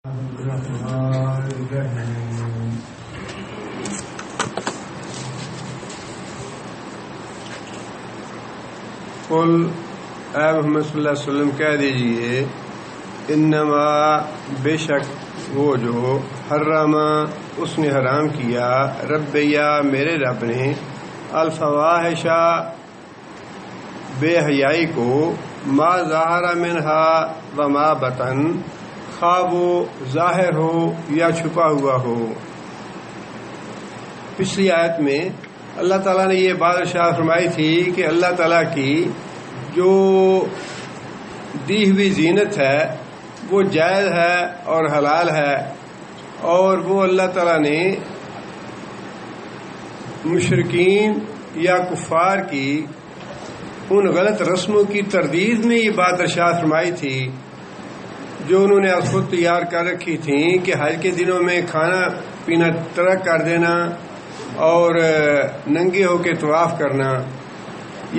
قل اے محمد صلی اللہ علیہ وسلم کہہ دیجئے انما بے شک وہ جو حرما اس نے حرام کیا ربیا میرے رب نے الفواحش بے حیائی کو ما ظاہر منہا وما بطن خواہ وہ ظاہر ہو یا چھپا ہوا ہو۔ پچھلی آیت میں اللہ تعالیٰ نے یہ بات ارشاد فرمائی تھی کہ اللہ تعالیٰ کی جو دی ہوئی زینت ہے وہ جائز ہے اور حلال ہے، اور وہ اللہ تعالیٰ نے مشرکین یا کفار کی ان غلط رسموں کی تردید میں یہ بات ارشاد فرمائی تھی جو انہوں نے خود تیار کر رکھی تھیں کہ حج کے دنوں میں کھانا پینا ترک کر دینا اور ننگے ہو کے طواف کرنا،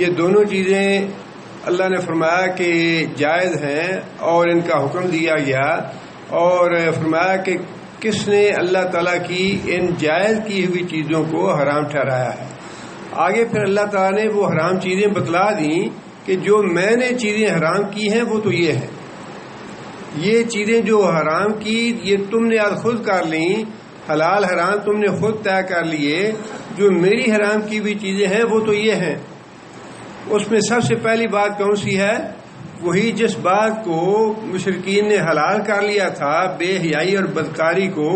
یہ دونوں چیزیں اللہ نے فرمایا کہ جائز ہیں اور ان کا حکم دیا گیا، اور فرمایا کہ کس نے اللہ تعالیٰ کی ان جائز کی ہوئی چیزوں کو حرام ٹھہرایا ہے۔ آگے پھر اللہ تعالیٰ نے وہ حرام چیزیں بتلا دیں کہ جو میں نے چیزیں حرام کی ہیں وہ تو یہ ہیں، یہ چیزیں جو حرام کی یہ تم نے آج خود کر لیں، حلال حرام تم نے خود طے کر لیے، جو میری حرام کی بھی چیزیں ہیں وہ تو یہ ہیں۔ اس میں سب سے پہلی بات کون سی ہے؟ وہی جس بات کو مشرکین نے حلال کر لیا تھا، بے حیائی اور بدکاری کو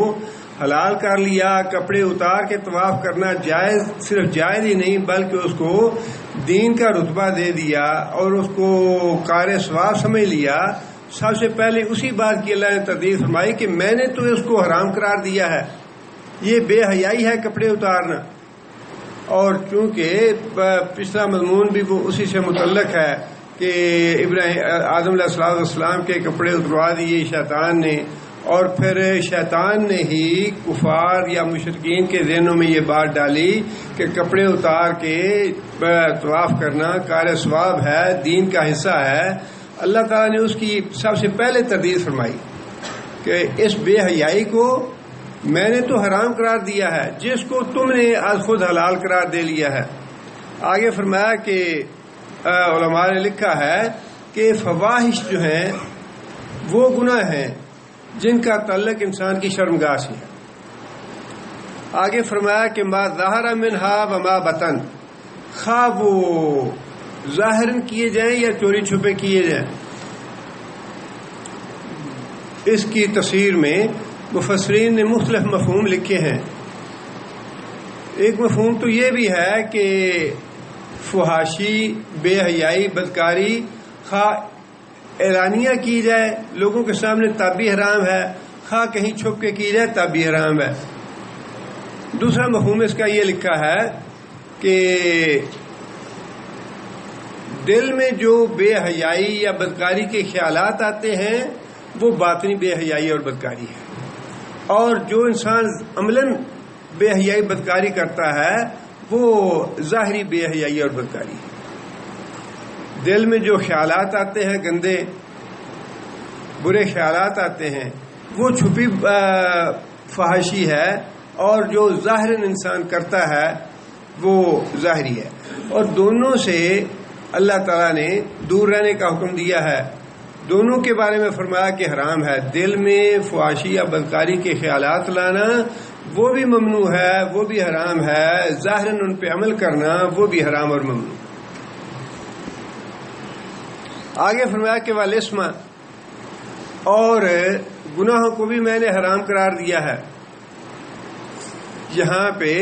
حلال کر لیا، کپڑے اتار کے طواف کرنا جائز، صرف جائز ہی نہیں بلکہ اس کو دین کا رتبہ دے دیا اور اس کو کار ثواب سمجھ لیا۔ سب سے پہلے اسی بات کی اللہ نے تردید فرمائی کہ میں نے تو اس کو حرام قرار دیا ہے، یہ بے حیائی ہے کپڑے اتارنا۔ اور چونکہ پچھلا مضمون بھی وہ اسی سے متعلق ہے کہ آدم علیہ السلام کے کپڑے اتروا دیے شیطان نے، اور پھر شیطان نے ہی کفار یا مشرکین کے ذہنوں میں یہ بات ڈالی کہ کپڑے اتار کے طواف کرنا کار ثواب ہے، دین کا حصہ ہے۔ اللہ تعالیٰ نے اس کی سب سے پہلے تردید فرمائی کہ اس بے حیائی کو میں نے تو حرام قرار دیا ہے جس کو تم نے آج خود حلال قرار دے لیا ہے۔ آگے فرمایا کہ علماء نے لکھا ہے کہ فواحش جو ہیں وہ گناہ ہیں جن کا تعلق انسان کی شرمگاہ سے ہے۔ آگے فرمایا کہ ما ظاہر منہا وما بطن، خواہ وہ ظاہراً کیے جائیں یا چوری چھپے کیے جائیں۔ اس کی تفسیر میں مفسرین نے مختلف مفہوم لکھے ہیں۔ ایک مفہوم تو یہ بھی ہے کہ فحاشی، بے حیائی، بدکاری خواہ اعلانیہ کی جائے لوگوں کے سامنے تب بھی حرام ہے، خواہ کہیں چھپ کے کی جائے تب بھی حرام ہے۔ دوسرا مفہوم اس کا یہ لکھا ہے کہ دل میں جو بے حیائی یا بدکاری کے خیالات آتے ہیں وہ باطنی بے حیائی اور بدکاری ہے، اور جو انسان عملاً بے حیائی بدکاری کرتا ہے وہ ظاہری بے حیائی اور بدکاری ہے۔ دل میں جو خیالات آتے ہیں گندے برے خیالات آتے ہیں وہ چھپی فحاشی ہے، اور جو ظاہراً انسان کرتا ہے وہ ظاہری ہے، اور دونوں سے اللہ تعالیٰ نے دور رہنے کا حکم دیا ہے۔ دونوں کے بارے میں فرمایا کہ حرام ہے۔ دل میں فحاشی یا بدکاری کے خیالات لانا وہ بھی ممنوع ہے، وہ بھی حرام ہے، ظاہراً ان پہ عمل کرنا وہ بھی حرام اور ممنوع۔ آگے فرمایا کہ والاسم، اور گناہوں کو بھی میں نے حرام قرار دیا ہے۔ یہاں پہ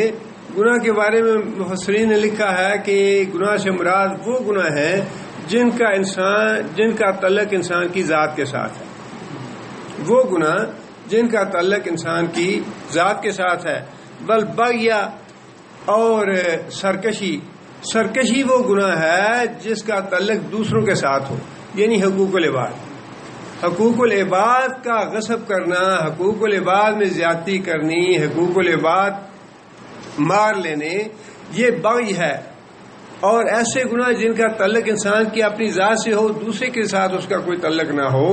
گناہ کے بارے میں مفسرین نے لکھا ہے کہ گناہ سے مراد وہ گناہ ہیں جن کا تعلق انسان کی ذات کے ساتھ ہے، وہ گناہ جن کا تعلق انسان کی ذات کے ساتھ ہے۔ بغی اور سرکشی وہ گناہ ہے جس کا تعلق دوسروں کے ساتھ ہو، یعنی حقوق العباد کا غصب کرنا، حقوق العباد میں زیادتی کرنی، حقوق العباد مار لینے، یہ بغی ہے۔ اور ایسے گناہ جن کا تعلق انسان کی اپنی ذات سے ہو، دوسرے کے ساتھ اس کا کوئی تعلق نہ ہو،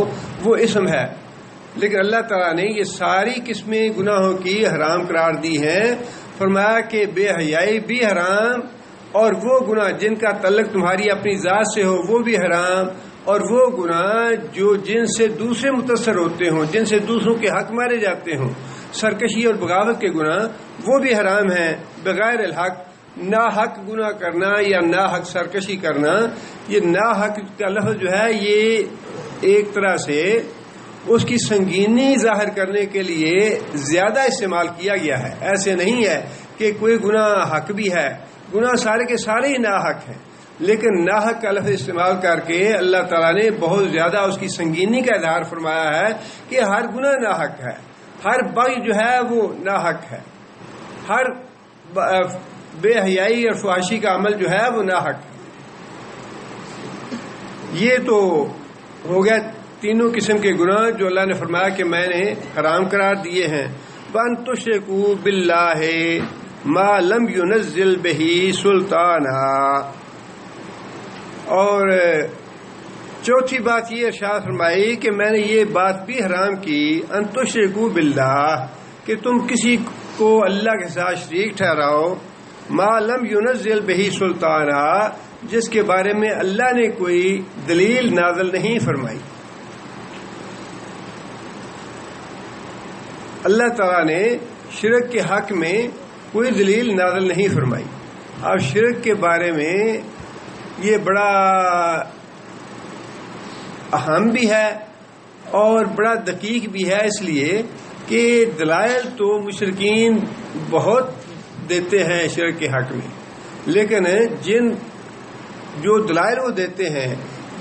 وہ اسم ہے۔ لیکن اللہ تعالیٰ نے یہ ساری قسمیں گناہوں کی حرام قرار دی ہیں. فرمایا کہ بے حیائی بھی حرام، اور وہ گناہ جن کا تعلق تمہاری اپنی ذات سے ہو وہ بھی حرام، اور وہ گناہ جو جن سے دوسرے متاثر ہوتے ہوں، جن سے دوسروں کے حق مارے جاتے ہوں، سرکشی اور بغاوت کے گناہ وہ بھی حرام ہیں. بغیر الحق ناحق گناہ کرنا یا ناحق سرکشی کرنا، یہ ناحق کا لفظ جو ہے یہ ایک طرح سے اس کی سنگینی ظاہر کرنے کے لیے زیادہ استعمال کیا گیا ہے. ایسے نہیں ہے کہ کوئی گناہ حق بھی ہے، گناہ سارے کے سارے ہی ناحق ہیں، لیکن ناحق کا لفظ استعمال کر کے اللہ تعالیٰ نے بہت زیادہ اس کی سنگینی کا اظہار فرمایا ہے کہ ہر گناہ ناحق ہے، ہر بغی جو ہے وہ ناحق ہے، ہر بے حیائی اور فحاشی کا عمل جو ہے وہ ناحق ہے. یہ تو ہو گیا تینوں قسم کے گناہ جو اللہ نے فرمایا کہ میں نے حرام قرار دیے ہیں. وَأَن تُشْرِكُوا بِاللَّهِ مَا لَمْ يُنَزِّلْ بِهِ سُلْطَانًا. اور چوتھی بات یہ ارشاد فرمائی کہ میں نے یہ بات بھی حرام کی، ان تشرکوا باللہ، کہ تم کسی کو اللہ کے ساتھ شریک ٹھہراؤ، ما لم ينزل بہ سلطانہ، جس کے بارے میں اللہ نے کوئی دلیل نازل نہیں فرمائی. اللہ تعالیٰ نے شرک کے حق میں کوئی دلیل نازل نہیں فرمائی. اب شرک کے بارے میں یہ بڑا اہم بھی ہے اور بڑا دقیق بھی ہے، اس لیے کہ دلائل تو مشرکین بہت دیتے ہیں شرک کے حق میں، لیکن جو دلائل وہ دیتے ہیں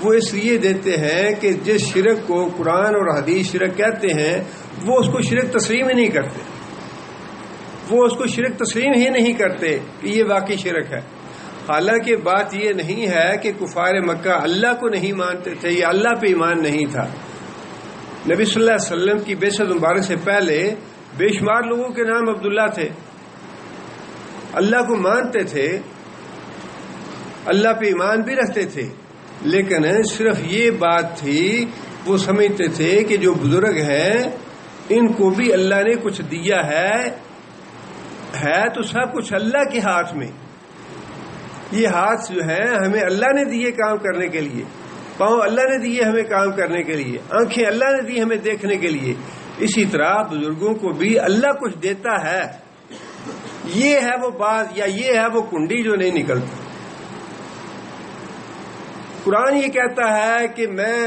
وہ اس لیے دیتے ہیں کہ جس شرک کو قرآن اور حدیث شرک کہتے ہیں وہ اس کو شرک تسلیم ہی نہیں کرتے، وہ اس کو شرک تسلیم ہی نہیں کرتے کہ یہ واقعی شرک ہے. حالانکہ بات یہ نہیں ہے کہ کفار مکہ اللہ کو نہیں مانتے تھے یا اللہ پہ ایمان نہیں تھا. نبی صلی اللہ علیہ وسلم کی بعثت مبارک سے پہلے بے شمار لوگوں کے نام عبداللہ تھے، اللہ کو مانتے تھے، اللہ پہ ایمان بھی رکھتے تھے، لیکن صرف یہ بات تھی وہ سمجھتے تھے کہ جو بزرگ ہیں ان کو بھی اللہ نے کچھ دیا ہے تو سب کچھ اللہ کے ہاتھ میں. یہ ہاتھ جو ہیں ہمیں اللہ نے دیے کام کرنے کے لیے، پاؤں اللہ نے دیے ہمیں کام کرنے کے لیے، آنکھیں اللہ نے دی ہمیں دیکھنے کے لیے. اسی طرح بزرگوں کو بھی اللہ کچھ دیتا ہے. یہ ہے وہ بات یا یہ ہے وہ کنڈی جو نہیں نکلتی. قرآن یہ کہتا ہے کہ میں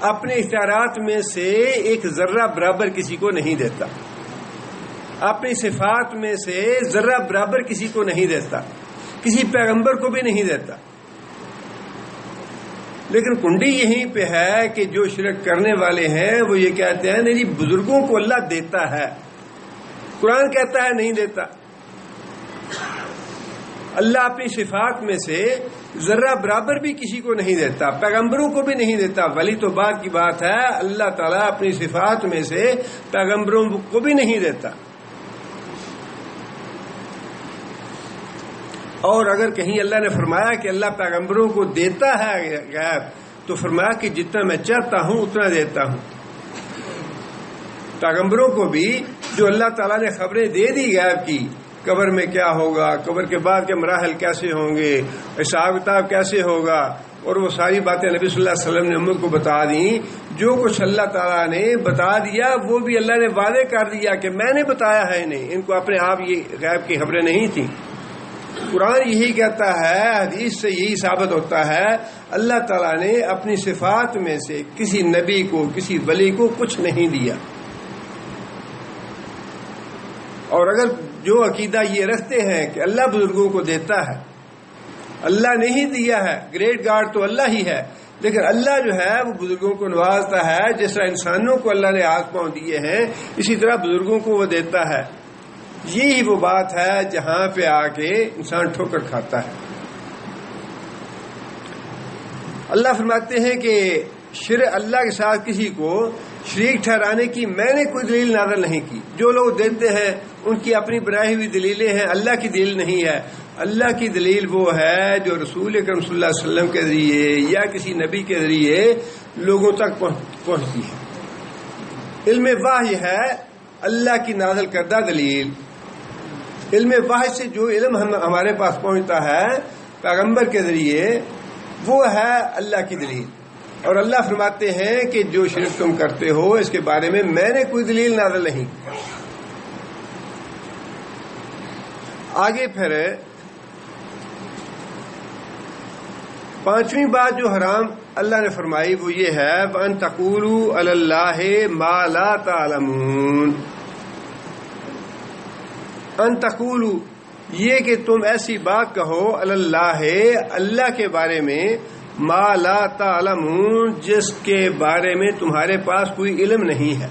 اپنے اختیارات میں سے ایک ذرہ برابر کسی کو نہیں دیتا، اپنی صفات میں سے ذرہ برابر کسی کو نہیں دیتا، کسی پیغمبر کو بھی نہیں دیتا. لیکن کنڈی یہیں پہ ہے کہ جو شرک کرنے والے ہیں وہ یہ کہتے ہیں نہیں جی بزرگوں کو اللہ دیتا ہے، قرآن کہتا ہے نہیں دیتا. اللہ اپنی صفات میں سے ذرہ برابر بھی کسی کو نہیں دیتا، پیغمبروں کو بھی نہیں دیتا. ولی تو بات کی بات ہے اللہ تعالیٰ اپنی صفات میں سے پیغمبروں کو بھی نہیں دیتا. اور اگر کہیں اللہ نے فرمایا کہ اللہ پیغمبروں کو دیتا ہے غیب، تو فرمایا کہ جتنا میں چاہتا ہوں اتنا دیتا ہوں. پیغمبروں کو بھی جو اللہ تعالیٰ نے خبریں دے دی غیب کی، قبر میں کیا ہوگا، قبر کے بعد کے مراحل کیسے ہوں گے، حساب کتاب کیسے ہوگا، اور وہ ساری باتیں نبی صلی اللہ علیہ وسلم نے امت کو بتا دیں. جو کچھ اللہ تعالیٰ نے بتا دیا وہ بھی اللہ نے وعدے کر دیا کہ میں نے بتایا ہے انہیں، ان کو اپنے آپ یہ غیب کی خبریں نہیں تھیں. قرآن یہی کہتا ہے، حدیث سے یہی ثابت ہوتا ہے اللہ تعالیٰ نے اپنی صفات میں سے کسی نبی کو کسی ولی کو کچھ نہیں دیا. اور اگر جو عقیدہ یہ رکھتے ہیں کہ اللہ بزرگوں کو دیتا ہے، اللہ نے ہی دیا ہے، گریٹ گاڈ تو اللہ ہی ہے، لیکن اللہ جو ہے وہ بزرگوں کو نوازتا ہے. جس طرح انسانوں کو اللہ نے ہاتھ پاؤں دیے ہیں اسی طرح بزرگوں کو وہ دیتا ہے. یہی وہ بات ہے جہاں پہ آ کے انسان ٹھوکر کھاتا ہے. اللہ فرماتے ہیں کہ اللہ کے ساتھ کسی کو شریک ٹھہرانے کی میں نے کوئی دلیل نازل نہیں کی. جو لوگ دیتے ہیں ان کی اپنی بنائی ہوئی دلیلیں ہیں، اللہ کی دلیل نہیں ہے. اللہ کی دلیل وہ ہے جو رسول اکرم صلی اللہ علیہ وسلم کے ذریعے یا کسی نبی کے ذریعے لوگوں تک پہنچتی ہے. علم وحی ہے اللہ کی نازل کردہ دلیل. علم وحی سے جو علم ہمارے پاس پہنچتا ہے پیغمبر کے ذریعے وہ ہے اللہ کی دلیل. اور اللہ فرماتے ہیں کہ جو شرک تم کرتے ہو اس کے بارے میں نے کوئی دلیل نازل نہیں. آگے پھر پانچویں بات جو حرام اللہ نے فرمائی وہ یہ ہے وَأَن تَقُولُوا عَلَى اللَّهِ مَا لَا تَعْلَمُونَ. ان تقولوا یہ کہ تم ایسی بات کہو علی اللہ اللہ کے بارے میں ما لا تعلمون جس کے بارے میں تمہارے پاس کوئی علم نہیں ہے.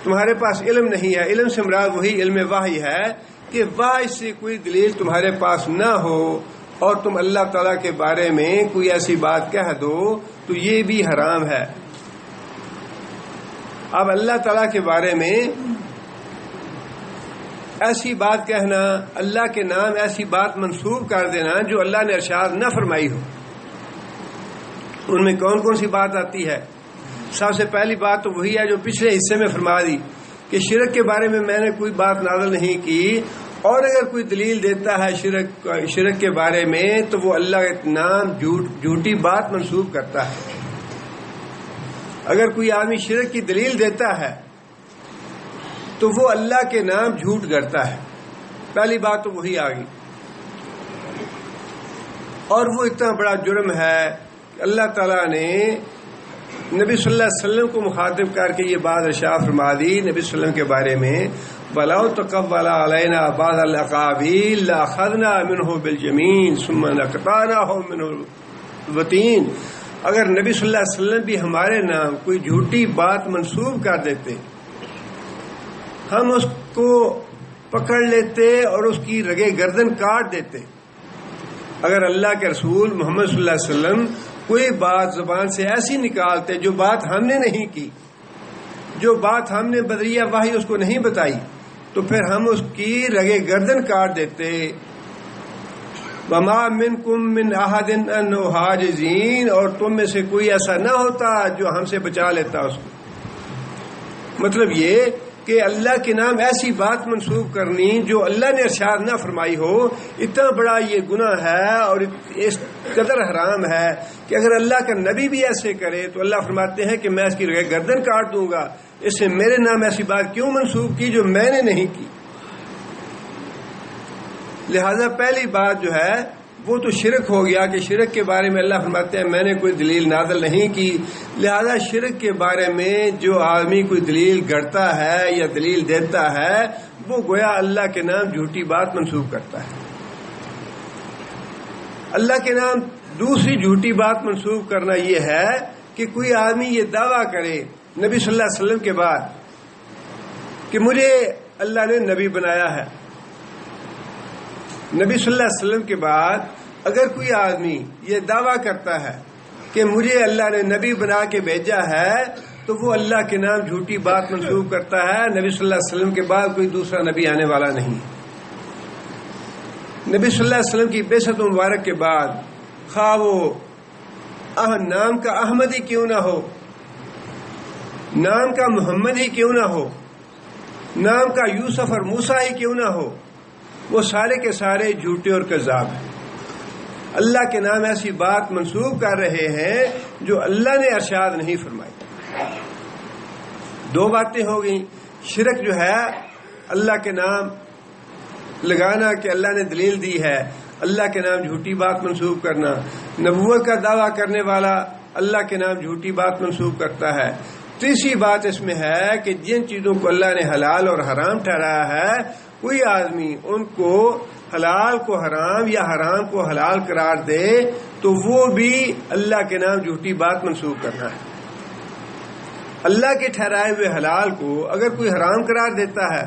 تمہارے پاس علم نہیں ہے. علم سے مراد وہی علم وحی ہے کہ وحی سے کوئی دلیل تمہارے پاس نہ ہو اور تم اللہ تعالیٰ کے بارے میں کوئی ایسی بات کہہ دو تو یہ بھی حرام ہے. اب اللہ تعالیٰ کے بارے میں ایسی بات کہنا، اللہ کے نام ایسی بات منسوب کر دینا جو اللہ نے ارشاد نہ فرمائی ہو. ان میں کون کون سی بات آتی ہے؟ سب سے پہلی بات تو وہی ہے جو پچھلے حصے میں فرما دی کہ شرک کے بارے میں نے کوئی بات نازل نہیں کی، اور اگر کوئی دلیل دیتا ہے شرک کے بارے میں تو وہ اللہ کے نام جھوٹی بات منسوب کرتا ہے. اگر کوئی آدمی شرک کی دلیل دیتا ہے تو وہ اللہ کے نام جھوٹ گڑتا ہے. پہلی بات تو وہی آ گئی. اور وہ اتنا بڑا جرم ہے کہ اللہ تعالیٰ نے نبی صلی اللہ علیہ وسلم کو مخاطب کر کے یہ بات ارشاد فرما دی نبی صلی اللہ علیہ وسلم کے بارے میں وَلَوْ تَقَوَّلَ عَلَيْنَا بَعْضَ الْأَقَاوِيلِ لَأَخَذْنَا مِنْهُ بِالْيَمِينِ ثُمَّ لَقَطَعْنَاهُ مِنْهُ الْوَتِينَ. اگر نبی صلی اللہ علیہ وسلم بھی ہمارے نام کوئی جھوٹی بات منسوب کر دیتے ہم اس کو پکڑ لیتے اور اس کی رگے گردن کاٹ دیتے. اگر اللہ کے رسول محمد صلی اللہ علیہ وسلم کوئی بات زبان سے ایسی نکالتے جو بات ہم نے نہیں کی، جو بات ہم نے بدریہ وحی اس کو نہیں بتائی، تو پھر ہم اس کی رگے گردن کاٹ دیتے. وَمَا مِنْكُمْ مِنْ أَحَدٍ أَنْهُ حَاجِزِينَ. اور تم میں سے کوئی ایسا نہ ہوتا جو ہم سے بچا لیتا اس کو. مطلب یہ کہ اللہ کے نام ایسی بات منسوب کرنی جو اللہ نے ارشاد نہ فرمائی ہو، اتنا بڑا یہ گناہ ہے اور اس قدر حرام ہے کہ اگر اللہ کا نبی بھی ایسے کرے تو اللہ فرماتے ہیں کہ میں اس کی گردن کاٹ دوں گا. اس سے میرے نام ایسی بات کیوں منسوب کی جو میں نے نہیں کی. لہذا پہلی بات جو ہے وہ تو شرک ہو گیا کہ شرک کے بارے میں اللہ فرماتے ہیں میں نے کوئی دلیل نازل نہیں کی. لہذا شرک کے بارے میں جو آدمی کوئی دلیل گڑتا ہے یا دلیل دیتا ہے وہ گویا اللہ کے نام جھوٹی بات منسوب کرتا ہے. اللہ کے نام دوسری جھوٹی بات منسوب کرنا یہ ہے کہ کوئی آدمی یہ دعویٰ کرے نبی صلی اللہ علیہ وسلم کے بعد کہ مجھے اللہ نے نبی بنایا ہے. نبی صلی اللہ علیہ وسلم کے بعد اگر کوئی آدمی یہ دعویٰ کرتا ہے کہ مجھے اللہ نے نبی بنا کے بھیجا ہے تو وہ اللہ کے نام جھوٹی بات منسوب کرتا ہے. نبی صلی اللہ علیہ وسلم کے بعد کوئی دوسرا نبی آنے والا نہیں. نبی صلی اللہ علیہ وسلم کی بعثت مبارک کے بعد خواہ وہ نام کا احمد ہی کیوں نہ ہو، نام کا محمد ہی کیوں نہ ہو، نام کا یوسف اور موسیٰ ہی کیوں نہ ہو، وہ سارے کے سارے جھوٹے اور کذاب ہیں. اللہ کے نام ایسی بات منسوب کر رہے ہیں جو اللہ نے ارشاد نہیں فرمائی. دو باتیں ہو گئیں. شرک جو ہے اللہ کے نام لگانا کہ اللہ نے دلیل دی ہے، اللہ کے نام جھوٹی بات منسوب کرنا. نبوت کا دعویٰ کرنے والا اللہ کے نام جھوٹی بات منسوب کرتا ہے. تیسری بات اس میں ہے کہ جن چیزوں کو اللہ نے حلال اور حرام ٹھہرایا ہے کوئی آدمی ان کو حلال کو حرام یا حرام کو حلال قرار دے تو وہ بھی اللہ کے نام جھوٹی بات منسوب کرنا ہے. اللہ کے ٹھہرائے ہوئے حلال کو اگر کوئی حرام قرار دیتا ہے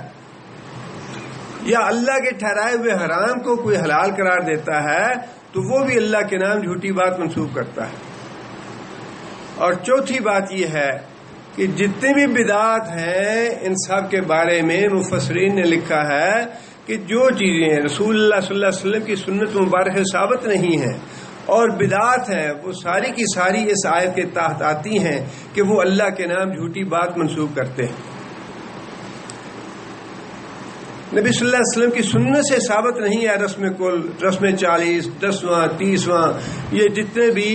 یا اللہ کے ٹھہرائے ہوئے حرام کو کوئی حلال قرار دیتا ہے تو وہ بھی اللہ کے نام جھوٹی بات منسوب کرتا ہے. اور چوتھی بات یہ ہے کہ جتنے بھی بدعات ہیں ان سب کے بارے میں مفسرین نے لکھا ہے کہ جو چیزیں رسول اللہ صلی اللہ علیہ وسلم کی سنت مبارک سے ثابت نہیں ہیں اور بدعات ہیں وہ ساری کی ساری اس آیت کے تحت آتی ہیں کہ وہ اللہ کے نام جھوٹی بات منسوب کرتے ہیں. نبی صلی اللہ علیہ وسلم کی سنت سے ثابت نہیں ہے رسم کل، رسم 40، 10واں، 30واں، یہ جتنے بھی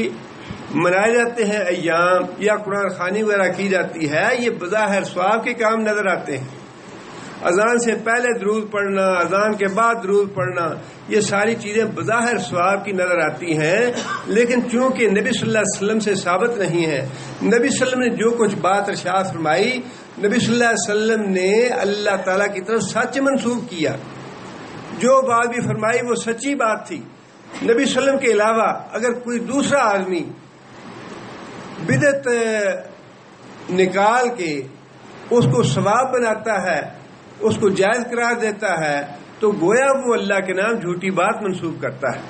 منائے جاتے ہیں ایام یا قرآن خوانی وغیرہ کی جاتی ہے، یہ بظاہر ثواب کے کام نظر آتے ہیں. اذان سے پہلے درود پڑھنا، اذان کے بعد درود پڑھنا، یہ ساری چیزیں بظاہر ثواب کی نظر آتی ہیں، لیکن چونکہ نبی صلی اللہ علیہ وسلم سے ثابت نہیں ہے. نبی صلی اللہ علیہ وسلم نے جو کچھ بات ارشاد فرمائی، نبی صلی اللہ علیہ وسلم نے اللہ تعالیٰ کی طرف سچ منسوب کیا. جو بات بھی فرمائی وہ سچی بات تھی. نبی صلی اللہ علیہ وسلم کے علاوہ اگر کوئی دوسرا آدمی بدعت نکال کے اس کو ثواب بناتا ہے، اس کو جائز قرار دیتا ہے، تو گویا وہ اللہ کے نام جھوٹی بات منسوب کرتا ہے.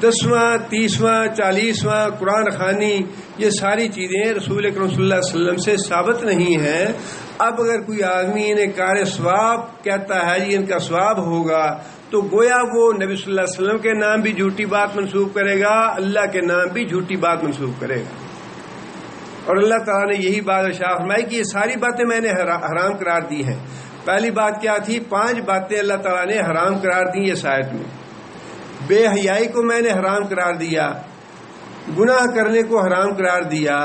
10واں، 30واں، 40واں قرآن خوانی، یہ ساری چیزیں رسول اکرم صلی اللہ علیہ وسلم سے ثابت نہیں ہیں. اب اگر کوئی آدمی انہیں کار ثواب کہتا ہے جی ان کا ثواب ہوگا، تو گویا وہ نبی صلی اللہ علیہ وسلم کے نام بھی جھوٹی بات منسوب کرے گا، اللہ کے نام بھی جھوٹی بات منسوب کرے گا. اور اللہ تعالیٰ نے یہی بات ارشاد فرمائی کہ یہ ساری باتیں میں نے حرام قرار دی ہیں. پہلی بات کیا تھی؟ 5 باتیں اللہ تعالیٰ نے حرام قرار دی اس آیت میں. بے حیائی کو میں نے حرام قرار دیا، گناہ کرنے کو حرام قرار دیا،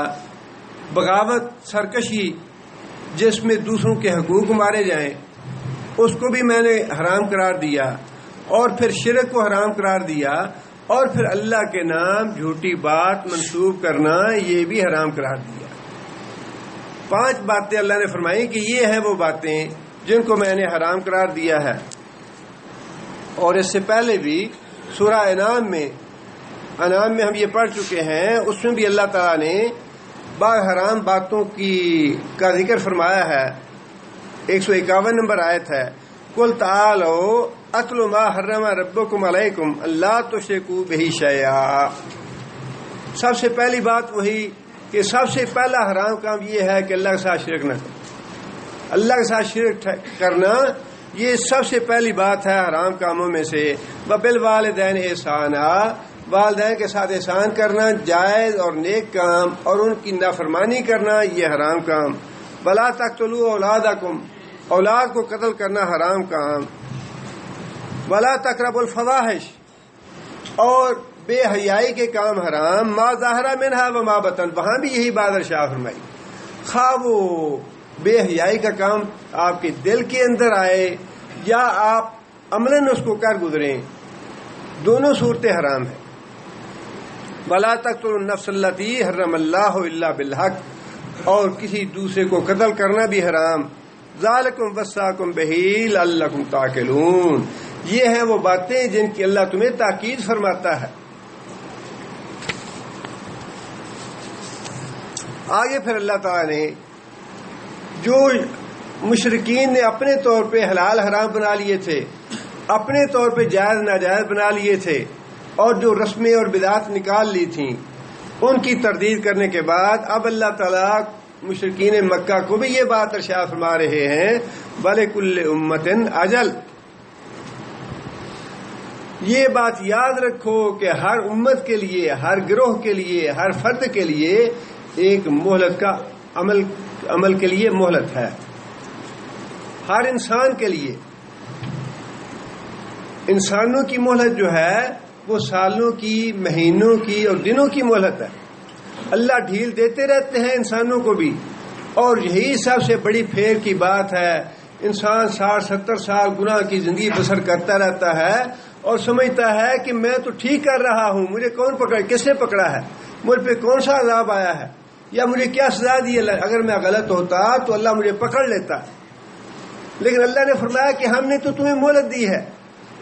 بغاوت، سرکشی جس میں دوسروں کے حقوق مارے جائیں اس کو بھی میں نے حرام قرار دیا، اور پھر شرک کو حرام قرار دیا، اور پھر اللہ کے نام جھوٹی بات منسوب کرنا یہ بھی حرام قرار دیا. 5 باتیں اللہ نے فرمائی کہ یہ ہیں وہ باتیں جن کو میں نے حرام قرار دیا ہے. اور اس سے پہلے بھی سورہ انعام میں ہم یہ پڑھ چکے ہیں، اس میں بھی اللہ تعالیٰ نے بعض حرام باتوں کا ذکر فرمایا ہے. 151 نمبر آیت ہے، قل تعالوا اتل ما حرم ربکم علیکم اللہ تشرکوا بہ شیئا. سب سے پہلی بات وہی کہ سب سے پہلا حرام کام یہ ہے کہ اللہ کے ساتھ شرک نہ کرو. اللہ کے ساتھ شرک کرنا یہ سب سے پہلی بات ہے حرام کاموں میں سے. وبالوالدین احسانا، والدین کے ساتھ احسان کرنا جائز اور نیک کام، اور ان کی نافرمانی کرنا یہ حرام کام. ولا تقتلوا اولادکم، اولاد کو قتل کرنا حرام کام. ولا تقربوا الفواحش، اور بے حیائی کے کام حرام. ما ظاہر منہا وما بطن، وہاں بھی یہی بات ارشاد فرمائی. خواہ وہ بے حیائی کا کام آپ کے دل کے اندر آئے یا آپ عملاً اس کو کر گزریں، دونوں صورتیں حرام ہیں. ولا تقتلوا النفس التی حرم اللہ الا بالحق، اور کسی دوسرے کو قتل کرنا بھی حرام. ذالکم وصاکم بہ لعلکم تعقلون، یہ ہیں وہ باتیں جن کی اللہ تمہیں تاکید فرماتا ہے. آگے پھر اللہ تعالیٰ نے جو مشرکین نے اپنے طور پہ حلال حرام بنا لیے تھے، اپنے طور پہ جائز ناجائز بنا لیے تھے، اور جو رسمیں اور بدعات نکال لی تھیں، ان کی تردید کرنے کے بعد اب اللہ تعالیٰ مشرکین مکہ کو بھی یہ بات ارشاد فرما رہے ہیں، وَلِكُلِّ أُمَّةٍ أَجَلٌ. یہ بات یاد رکھو کہ ہر امت کے لیے، ہر گروہ کے لیے، ہر فرد کے لیے ایک مہلت کا عمل کے لیے مہلت ہے. ہر انسان کے لیے. انسانوں کی مہلت جو ہے وہ سالوں کی، مہینوں کی اور دنوں کی مہلت ہے. اللہ ڈھیل دیتے رہتے ہیں انسانوں کو بھی، اور یہی سب سے بڑی پھیر کی بات ہے. انسان 60-70 سال گناہ کی زندگی بسر کرتا رہتا ہے اور سمجھتا ہے کہ میں تو ٹھیک کر رہا ہوں، مجھے کون پکڑا، کس نے پکڑا ہے، مجھ پہ کون سا عذاب آیا ہے، یا مجھے کیا سزا دی ہے، اگر میں غلط ہوتا تو اللہ مجھے پکڑ لیتا. لیکن اللہ نے فرمایا کہ ہم نے تو تمہیں مہلت دی ہے.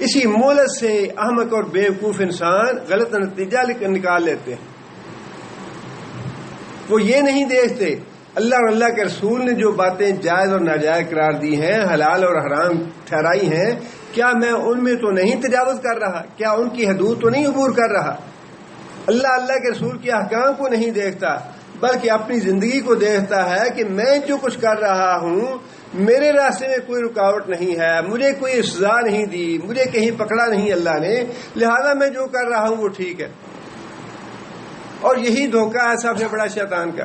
اسی مہلت سے احمق اور بیوقوف انسان غلط نتیجہ نکال لیتے ہیں. وہ یہ نہیں دیکھتے اللہ اور اللہ کے رسول نے جو باتیں جائز اور ناجائز قرار دی ہیں، حلال اور حرام ٹھہرائی ہیں، کیا میں ان میں تو نہیں تجاوز کر رہا، کیا ان کی حدود تو نہیں عبور کر رہا. اللہ کے رسول کے احکام کو نہیں دیکھتا، بلکہ اپنی زندگی کو دیکھتا ہے کہ میں جو کچھ کر رہا ہوں میرے راستے میں کوئی رکاوٹ نہیں ہے، مجھے کوئی سزا نہیں دی، مجھے کہیں پکڑا نہیں اللہ نے، لہذا میں جو کر رہا ہوں وہ ٹھیک ہے۔ اور یہی دھوکہ ہے سب سے بڑا شیطان کا۔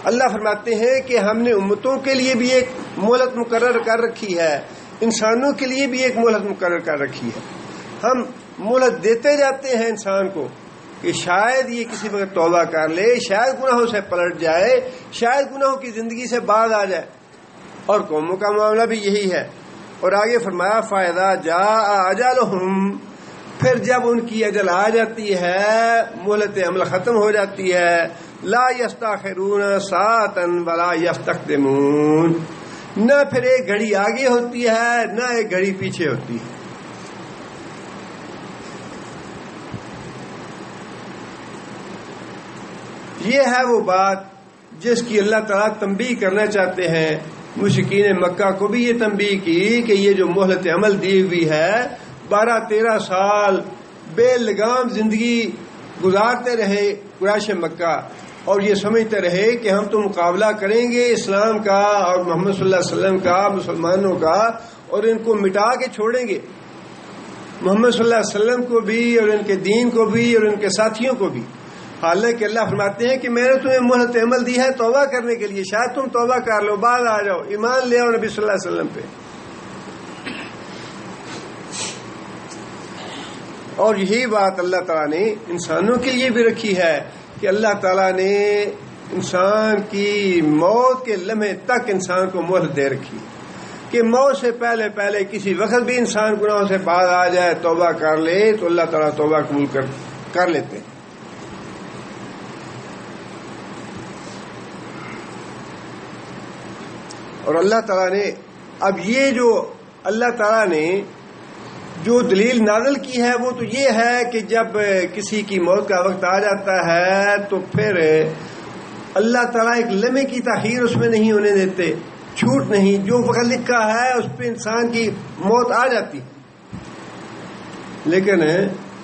اللہ فرماتے ہیں کہ ہم نے امتوں کے لیے بھی ایک مہلت مقرر کر رکھی ہے، انسانوں کے لیے بھی ایک مہلت مقرر کر رکھی ہے۔ ہم مہلت دیتے جاتے ہیں انسان کو کہ شاید یہ کسی وقت توبہ کر لے، شاید گناہوں سے پلٹ جائے، شاید گناہوں کی زندگی سے باز آ جائے۔ اور قوموں کا معاملہ بھی یہی ہے۔ اور آگے فرمایا فَإِذَا جَاءَ أَجَلُهُمْ، پھر جب ان کی اجل آ جاتی ہے، مہلت عمل ختم ہو جاتی ہے، لا يستأخرون ساعة ولا يستقدمون، نہ پھر ایک گھڑی آگے ہوتی ہے نہ ایک گھڑی پیچھے ہوتی ہے۔ یہ ہے وہ بات جس کی اللہ تعالیٰ تنبیہ کرنا چاہتے ہیں۔ مشرکین مکہ کو بھی یہ تنبیہ کی کہ یہ جو مہلت عمل دی ہوئی ہے، 12-13 سال بے لگام زندگی گزارتے رہے قریش مکہ، اور یہ سمجھتے رہے کہ ہم تو مقابلہ کریں گے اسلام کا اور محمد صلی اللہ علیہ وسلم کا، مسلمانوں کا، اور ان کو مٹا کے چھوڑیں گے، محمد صلی اللہ علیہ وسلم کو بھی اور ان کے دین کو بھی اور ان کے ساتھیوں کو بھی۔ حالانکہ اللہ فرماتے ہیں کہ میں نے تمہیں مہلت عمل دی ہے توبہ کرنے کے لیے، شاید تم توبہ کر لو، بعد آ جاؤ، ایمان لے آؤ نبی صلی اللہ علیہ وسلم پہ۔ اور یہی بات اللہ تعالیٰ نے انسانوں کے لیے بھی رکھی ہے کہ اللہ تعالیٰ نے انسان کی موت کے لمحے تک انسان کو مہلت دے رکھی کہ موت سے پہلے پہلے کسی وقت بھی انسان گناہوں سے باز آ جائے، توبہ کر لے تو اللہ تعالیٰ توبہ قبول کر لیتے ہیں۔ اور اللہ تعالیٰ نے اب یہ جو اللہ تعالیٰ نے جو دلیل نازل کی ہے وہ تو یہ ہے کہ جب کسی کی موت کا وقت آ جاتا ہے تو پھر اللہ تعالیٰ ایک لمحے کی تاخیر اس میں نہیں ہونے دیتے، چھوٹ نہیں، جو وقت لکھا ہے اس پہ انسان کی موت آ جاتی۔ لیکن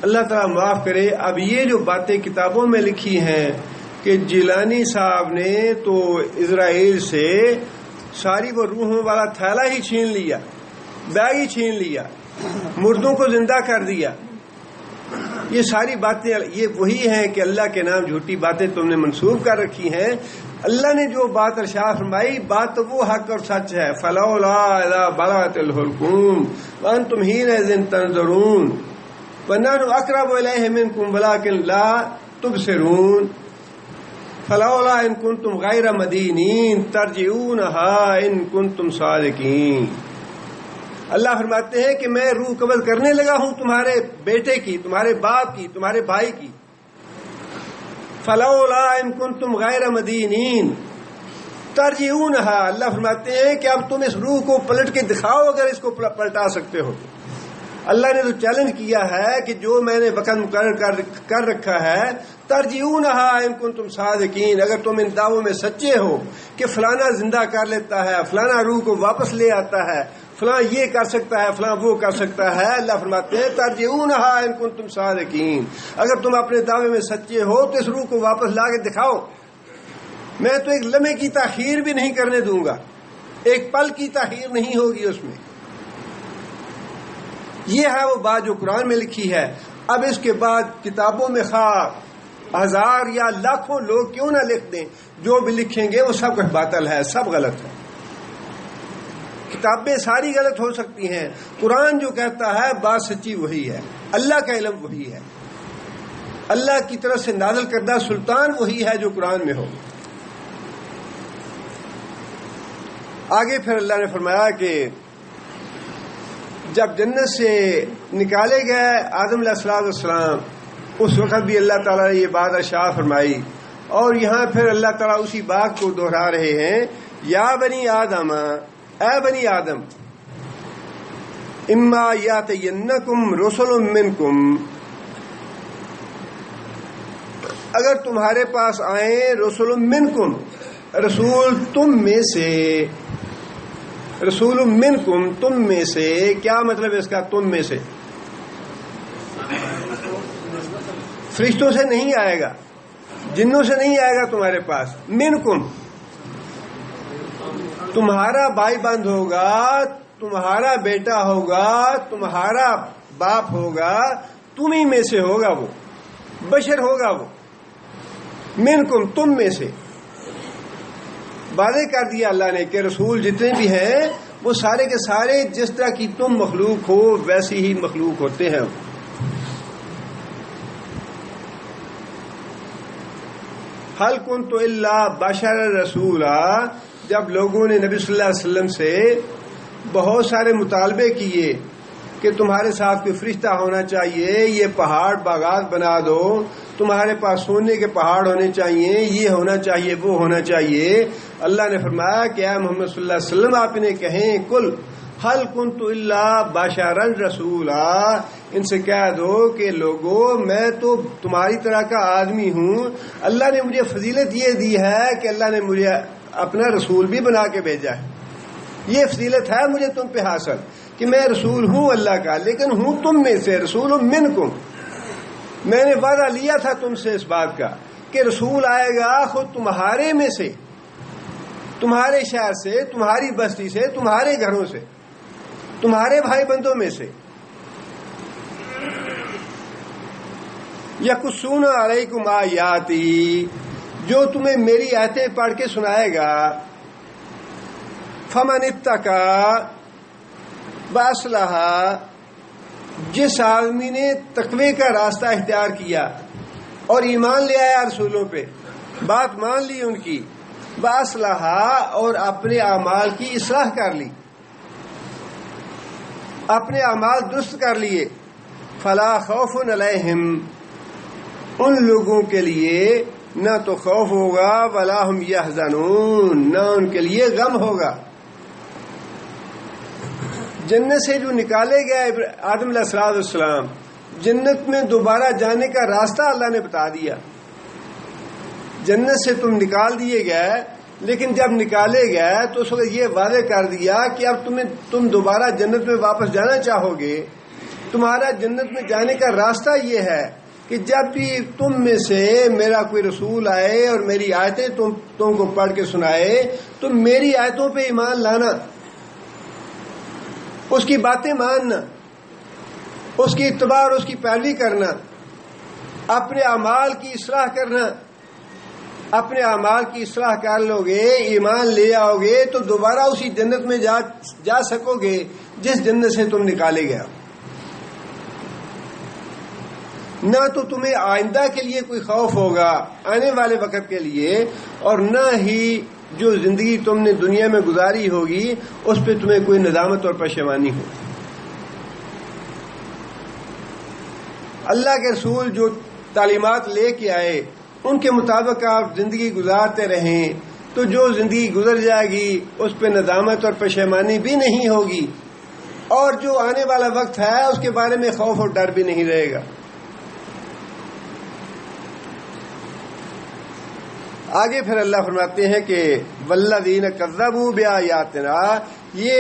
اللہ تعالیٰ معاف کرے، اب یہ جو باتیں کتابوں میں لکھی ہیں کہ جیلانی صاحب نے تو اسرائیل سے ساری وہ روحوں والا تھیلا ہی چھین لیا، بیگ ہی چھین لیا، مردوں کو زندہ کر دیا، یہ ساری باتیں یہ وہی ہیں کہ اللہ کے نام جھوٹی باتیں تم نے منسوب کر رکھی ہیں۔ اللہ نے جو بات ارشاد فرمائی بات تو وہ حق اور سچ ہے۔ فلولا اذا بلغت الحلقوم وانتم حينئذ تنظرون ونحن اقرب اليه منكم ولكن لا تبصرون فلولا ان کنتم غیر مدینین ترجعونها ان کنتم صادقین۔ اللہ فرماتے ہیں کہ میں روح قبض کرنے لگا ہوں تمہارے بیٹے کی، تمہارے باپ کی، تمہارے بھائی کی۔ فلولا ان کنتم غیر مدینین ترجعونها، اللہ فرماتے ہیں کہ اب تم اس روح کو پلٹ کے دکھاؤ اگر اس کو پلٹا سکتے ہو۔ اللہ نے تو چیلنج کیا ہے کہ جو میں نے وقت مقرر کر رکھا ہے، ترجعونها ان کنتم صادقین، اگر تم ان دعووں میں سچے ہو کہ فلانا زندہ کر لیتا ہے، فلانا روح کو واپس لے آتا ہے، فلاں یہ کر سکتا ہے، فلاں وہ کر سکتا ہے، اللہ فرماتے ہیں ترجعونها ان کنتم صادقین، اگر تم اپنے دعوے میں سچے ہو تو اس روح کو واپس لا کے دکھاؤ، میں تو ایک لمحے کی تاخیر بھی نہیں کرنے دوں گا، ایک پل کی تاخیر نہیں ہوگی اس میں۔ یہ ہے وہ بات جو قرآن میں لکھی ہے۔ اب اس کے بعد کتابوں میں خواہ 1000 یا لاکھوں لوگ کیوں نہ لکھ دیں، جو بھی لکھیں گے وہ سب کچھ باطل ہے، سب غلط ہے۔ کتابیں ساری غلط ہو سکتی ہیں، قرآن جو کہتا ہے بات سچی وہی ہے، اللہ کا علم وہی ہے، اللہ کی طرف سے نازل کردہ سلطان وہی ہے جو قرآن میں ہو۔ آگے پھر اللہ نے فرمایا کہ جب جنت سے نکالے گئے آدم علیہ السلام، اس وقت بھی اللہ تعالیٰ نے یہ بات ارشاد فرمائی، اور یہاں پھر اللہ تعالیٰ اسی بات کو دہرا رہے ہیں، یا بنی آدم، اے بنی آدم، اما یاتینکم رسل منکم، اگر تمہارے پاس آئیں رسول منکم، رسول تم میں سے، رسول منکم تم میں سے، کیا مطلب ہے اس کا تم میں سے؟ فرشتوں سے نہیں آئے گا، جنوں سے نہیں آئے گا تمہارے پاس، منکم تمہارا بھائی بند ہوگا، تمہارا بیٹا ہوگا، تمہارا باپ ہوگا، تمہیں میں سے ہوگا، وہ بشر ہوگا، وہ منکم تم میں سے. واضح کر دیا اللہ نے کہ رسول جتنے بھی ہیں وہ سارے کے سارے جس طرح کی تم مخلوق ہو ویسی ہی مخلوق ہوتے ہیں. حل کنت الا بشر رسولا، جب لوگوں نے نبی صلی اللہ علیہ وسلم سے بہت سارے مطالبے کیے کہ تمہارے ساتھ کوئی فرشتہ ہونا چاہیے، یہ پہاڑ باغات بنا دو، تمہارے پاس سونے کے پہاڑ ہونے چاہیے، یہ ہونا چاہیے، وہ ہونا چاہیے، اللہ نے فرمایا کہ اے محمد صلی اللہ علیہ وسلم آپ انہیں کہیں کل حل کنت الا بشرا رسولا، ان سے کہہ دو کہ لوگوں میں تو تمہاری طرح کا آدمی ہوں، اللہ نے مجھے فضیلت یہ دی ہے کہ اللہ نے مجھے اپنا رسول بھی بنا کے بھیجا ہے. یہ فضیلت ہے مجھے تم پہ حاصل کہ میں رسول ہوں اللہ کا، لیکن ہوں تم میں سے، رسول منکم. میں نے وعدہ لیا تھا تم سے اس بات کا کہ رسول آئے گا خود تمہارے میں سے، تمہارے شہر سے، تمہاری بستی سے، تمہارے گھروں سے، تمہارے بھائی بندوں میں سے. یقصون علیکم آیاتی، جو تمہیں میری آیتیں پڑھ کے سنائے گا. فمن اتقی واصلح، جس آدمی نے تقوی کا راستہ اختیار کیا اور ایمان لے آیا رسولوں پہ، بات مان لی ان کی، واصلح اور اپنے اعمال کی اصلاح کر لی، اپنے اعمال درست کر لیے، فلا خوف علیہم، ان لوگوں کے لیے نہ تو خوف ہوگا ولا ہم یحزنون، نہ ان کے لیے غم ہوگا. جنت سے جو نکالے گئے آدم علیہ السلام، جنت میں دوبارہ جانے کا راستہ اللہ نے بتا دیا. جنت سے تم نکال دیے گئے، لیکن جب نکالے گئے تو اس وقت یہ واضح کر دیا کہ اب تم دوبارہ جنت میں واپس جانا چاہو گے، تمہارا جنت میں جانے کا راستہ یہ ہے کہ جب بھی تم میں سے میرا کوئی رسول آئے اور میری آیتیں تم کو پڑھ کے سنائے، تم میری آیتوں پہ ایمان لانا، اس کی باتیں ماننا، اس کی اتباع اور اس کی پیروی کرنا، اپنے اعمال کی اصلاح کرنا. اپنے اعمال کی اصلاح کر لو گے، ایمان لے آؤ گے تو دوبارہ اسی جنت میں جا سکو گے جس جنت سے تم نکالے گیا. نہ تو تمہیں آئندہ کے لیے کوئی خوف ہوگا آنے والے وقت کے لیے، اور نہ ہی جو زندگی تم نے دنیا میں گزاری ہوگی اس پہ تمہیں کوئی ندامت اور پشیمانی ہو. اللہ کے رسول جو تعلیمات لے کے آئے ان کے مطابق آپ زندگی گزارتے رہیں تو جو زندگی گزر جائے گی اس پہ ندامت اور پشیمانی بھی نہیں ہوگی، اور جو آنے والا وقت ہے اس کے بارے میں خوف اور ڈر بھی نہیں رہے گا. آگے پھر اللہ فرماتے ہیں کہ والذین کذبوا بآیاتنا، یہ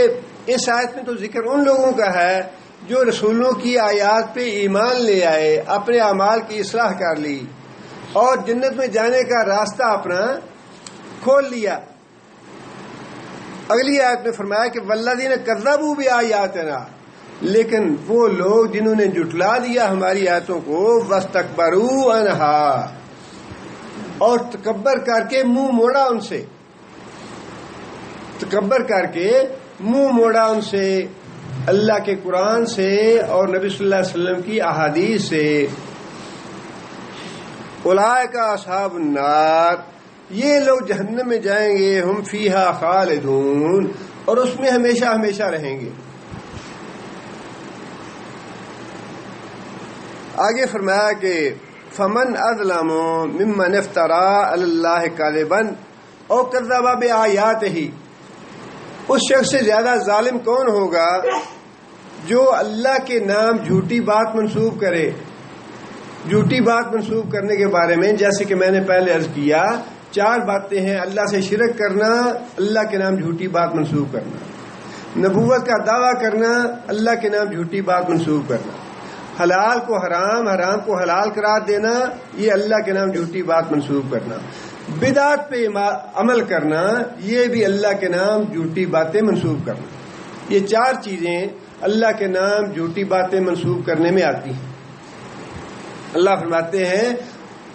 اس آیت میں تو ذکر ان لوگوں کا ہے جو رسولوں کی آیات پہ ایمان لے آئے، اپنے اعمال کی اصلاح کر لی اور جنت میں جانے کا راستہ اپنا کھول لیا. اگلی آیت میں فرمایا کہ والذین کذبوا بآیاتنا، لیکن وہ لوگ جنہوں نے جھٹلا دیا ہماری آیتوں کو، واستکبروا عنہا، اور تکبر کر کے منہ موڑا ان سے، تکبر کر کے منہ موڑا ان سے اللہ کے قرآن سے اور نبی صلی اللہ علیہ وسلم کی احادیث سے. اولئک اصحاب النار، یہ لوگ جہنم میں جائیں گے، ہم فیہا خالدون، اور اس میں ہمیشہ ہمیشہ رہیں گے. آگے فرمایا کہ فمن اظلم ممن افترى علی اللہ کاذبا او کذب بآیاتہ، اس شخص سے زیادہ ظالم کون ہوگا جو اللہ کے نام جھوٹی بات منسوب کرے. جھوٹی بات منسوب کرنے کے بارے میں جیسے کہ میں نے پہلے عرض کیا، 4 باتیں ہیں: اللہ سے شرک کرنا، اللہ کے نام جھوٹی بات منسوب کرنا، نبوت کا دعویٰ کرنا، اللہ کے نام جھوٹی بات منسوب کرنا، حلال کو حرام، حرام کو حلال قرار دینا، یہ اللہ کے نام جھوٹی بات منسوب کرنا، بدعت پہ عمل کرنا، یہ بھی اللہ کے نام جھوٹی باتیں منسوب کرنا. یہ 4 چیزیں اللہ کے نام جھوٹی باتیں منسوب کرنے میں آتی ہیں. اللہ فرماتے ہیں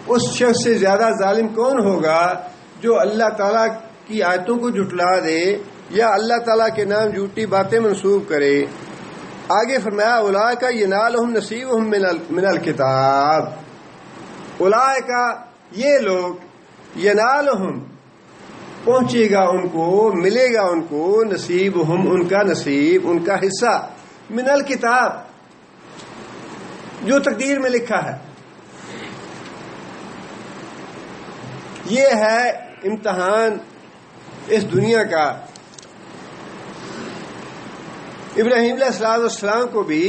اس شخص سے زیادہ ظالم کون ہوگا جو اللہ تعالیٰ کی آیتوں کو جھٹلا دے یا اللہ تعالیٰ کے نام جھوٹی باتیں منسوب کرے. آگے فرمایا اولئک ینالہم نصیبہم من الکتاب. اولئک یہ لوگ ینالہم پہنچے گا ان کو، ملے گا ان کو، نصیبہم ان کا نصیب، ان کا حصہ، من الکتاب جو تقدیر میں لکھا ہے. یہ ہے امتحان اس دنیا کا. ابراہیم علیہ السلام کو بھی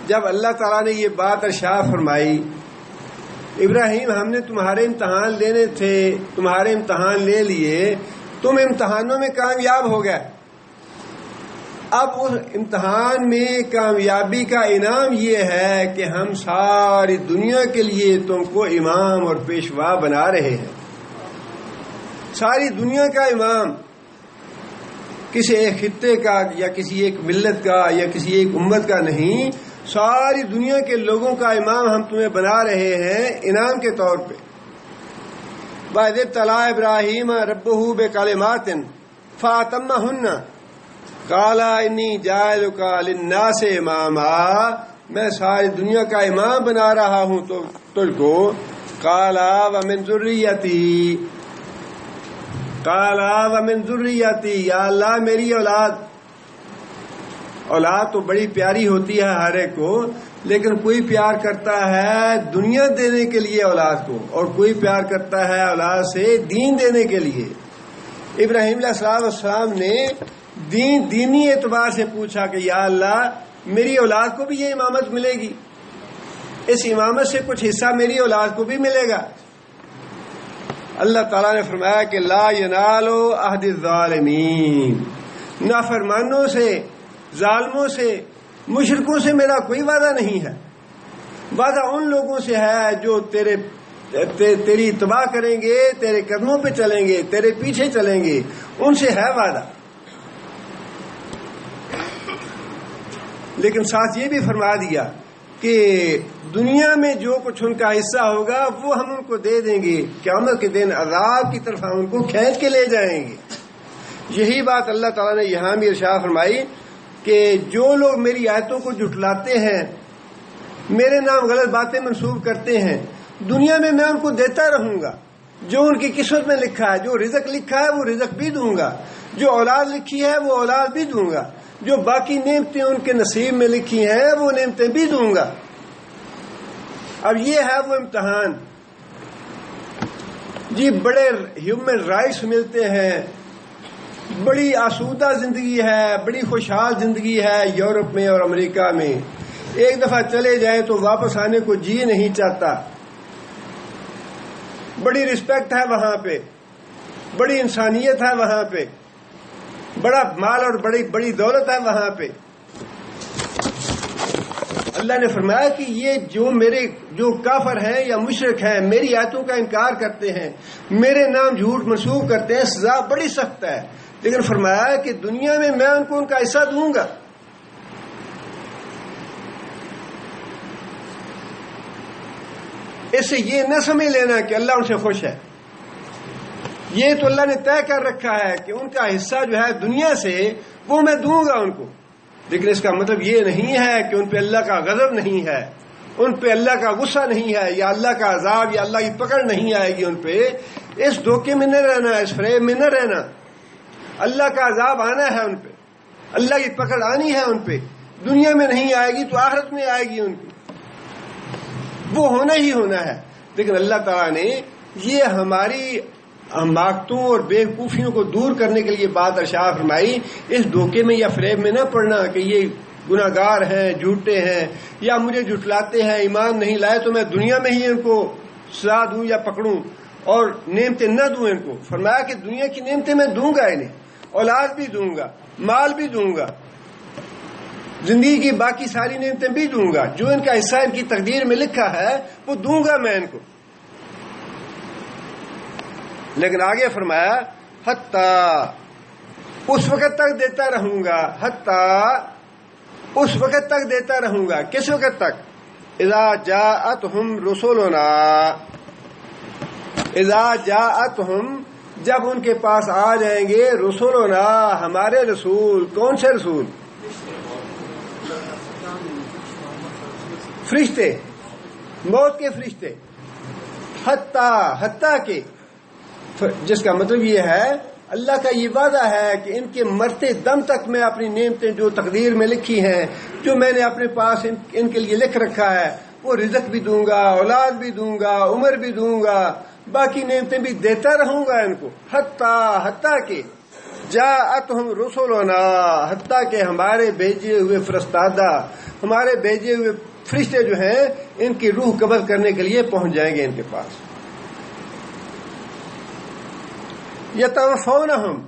جب اللہ تعالیٰ نے یہ بات ارشاد فرمائی، ابراہیم ہم نے تمہارے امتحان لینے تھے، تمہارے امتحان لے لیے، تم امتحانوں میں کامیاب ہو گئے. اب اس امتحان میں کامیابی کا انعام یہ ہے کہ ہم ساری دنیا کے لیے تم کو امام اور پیشوا بنا رہے ہیں. ساری دنیا کا امام، کسی ایک خطے کا یا کسی ایک ملت کا یا کسی ایک امت کا نہیں، ساری دنیا کے لوگوں کا امام ہم تمہیں بنا رہے ہیں انعام کے طور پہ. وَإِذِ ابْتَلَىٰ إِبْرَاهِيمَ رَبُّهُ بِكَلِمَاتٍ فَأَتَمَّهُنَّ قَالَ إِنِّي جَاعِلُكَ لِلنَّاسِ إِمَامًا. میں ساری دنیا کا امام بنا رہا ہوں تو تجھ کو. قَالَ وَمِن ذُرِّيَّتِي، قال ومن ذریتی، یا اللہ میری اولاد. اولاد تو بڑی پیاری ہوتی ہے ہر ایک کو، لیکن کوئی پیار کرتا ہے دنیا دینے کے لیے اولاد کو، اور کوئی پیار کرتا ہے اولاد سے دین دینے کے لیے. ابراہیم علیہ السلام نے دینی اعتبار سے پوچھا کہ یا اللہ میری اولاد کو بھی یہ امامت ملے گی، اس امامت سے کچھ حصہ میری اولاد کو بھی ملے گا. اللہ تعالیٰ نے فرمایا کہ لا ینالو عہد الظالمین، نافرمانوں سے، ظالموں سے، مشرکوں سے میرا کوئی وعدہ نہیں ہے. وعدہ ان لوگوں سے ہے جو تیری اتباع کریں گے، تیرے قدموں پہ چلیں گے، تیرے پیچھے چلیں گے، ان سے ہے وعدہ. لیکن ساتھ یہ بھی فرما دیا کہ دنیا میں جو کچھ ان کا حصہ ہوگا وہ ہم ان کو دے دیں گے، قیامت کے دن عذاب کی طرف ہم ان کو کھینچ کے لے جائیں گے. یہی بات اللہ تعالیٰ نے یہاں بھی ارشاد فرمائی کہ جو لوگ میری آیتوں کو جھٹلاتے ہیں، میرے نام غلط باتیں منسوب کرتے ہیں، دنیا میں میں ان کو دیتا رہوں گا. جو ان کی قسمت میں لکھا ہے، جو رزق لکھا ہے وہ رزق بھی دوں گا، جو اولاد لکھی ہے وہ اولاد بھی دوں گا، جو باقی نعمتیں ان کے نصیب میں لکھی ہیں وہ نعمتیں بھی دوں گا. اب یہ ہے وہ امتحان. جی بڑے ہیومن رائٹس ملتے ہیں، بڑی آسودہ زندگی ہے، بڑی خوشحال زندگی ہے یورپ میں اور امریکہ میں. ایک دفعہ چلے جائیں تو واپس آنے کو جی نہیں چاہتا. بڑی رسپیکٹ ہے وہاں پہ، بڑی انسانیت ہے وہاں پہ، بڑا مال اور بڑی دولت ہے وہاں پہ. اللہ نے فرمایا کہ یہ جو کافر ہیں یا مشرک ہیں، میری آیتوں کا انکار کرتے ہیں، میرے نام جھوٹ منسوب کرتے ہیں، سزا بڑی سخت ہے. لیکن فرمایا کہ دنیا میں میں ان کو ان کا حصہ دوں گا. اس سے یہ نہ سمجھ لینا کہ اللہ ان سے خوش ہے. یہ تو اللہ نے طے کر رکھا ہے کہ ان کا حصہ جو ہے دنیا سے وہ میں دوں گا ان کو. لیکن اس کا مطلب یہ نہیں ہے کہ ان پہ اللہ کا غضب نہیں ہے، ان پہ اللہ کا غصہ نہیں ہے، یا اللہ کا عذاب یا اللہ کی پکڑ نہیں آئے گی ان پہ. اس دھوکے میں نہ رہنا، اس فریب میں نہ رہنا. اللہ کا عذاب آنا ہے ان پہ، اللہ کی پکڑ آنی ہے ان پہ. دنیا میں نہیں آئے گی تو آخرت میں آئے گی ان کی، وہ ہونا ہی ہونا ہے. لیکن اللہ تعالیٰ نے یہ ہماری حماقتوں اور بے وقوفیوں کو دور کرنے کے لیے بات ارشاد فرمائی. اس دھوکے میں یا فریب میں نہ پڑنا کہ یہ گناہگار ہیں، جھوٹے ہیں، یا مجھے جھٹلاتے ہیں، ایمان نہیں لائے تو میں دنیا میں ہی ان کو سزا دوں یا پکڑوں اور نعمتیں نہ دوں ان کو. فرمایا کہ دنیا کی نعمتیں میں دوں گا، انہیں اولاد بھی دوں گا، مال بھی دوں گا، زندگی کی باقی ساری نعمتیں بھی دوں گا. جو ان کا حصہ ان کی تقدیر میں لکھا ہے وہ دوں گا میں ان کو. لیکن آگے فرمایا حتیٰ اس وقت تک دیتا رہوں گا، حتیٰ اس وقت تک دیتا رہوں گا. کس وقت تک؟ اذا جاءتہم رسولنا، اذا جاءتہم جب ان کے پاس آ جائیں گے رسولنا ہمارے رسول. کون سے رسول؟ فرشتے، موت کے فرشتے. حتیٰ کہ، جس کا مطلب یہ ہے اللہ کا یہ وعدہ ہے کہ ان کے مرتے دم تک میں اپنی نعمتیں جو تقدیر میں لکھی ہیں، جو میں نے اپنے پاس ان کے لیے لکھ رکھا ہے، وہ رزق بھی دوں گا، اولاد بھی دوں گا، عمر بھی دوں گا، باقی نعمتیں بھی دیتا رہوں گا ان کو. حتیٰ کہ جاءتہم رسولنا، حتیٰ کہ ہمارے بھیجے ہوئے فرستادہ، ہمارے بھیجے ہوئے فرشتے جو ہیں ان کی روح قبض کرنے کے لیے پہنچ جائیں گے ان کے پاس. یتوفونہم،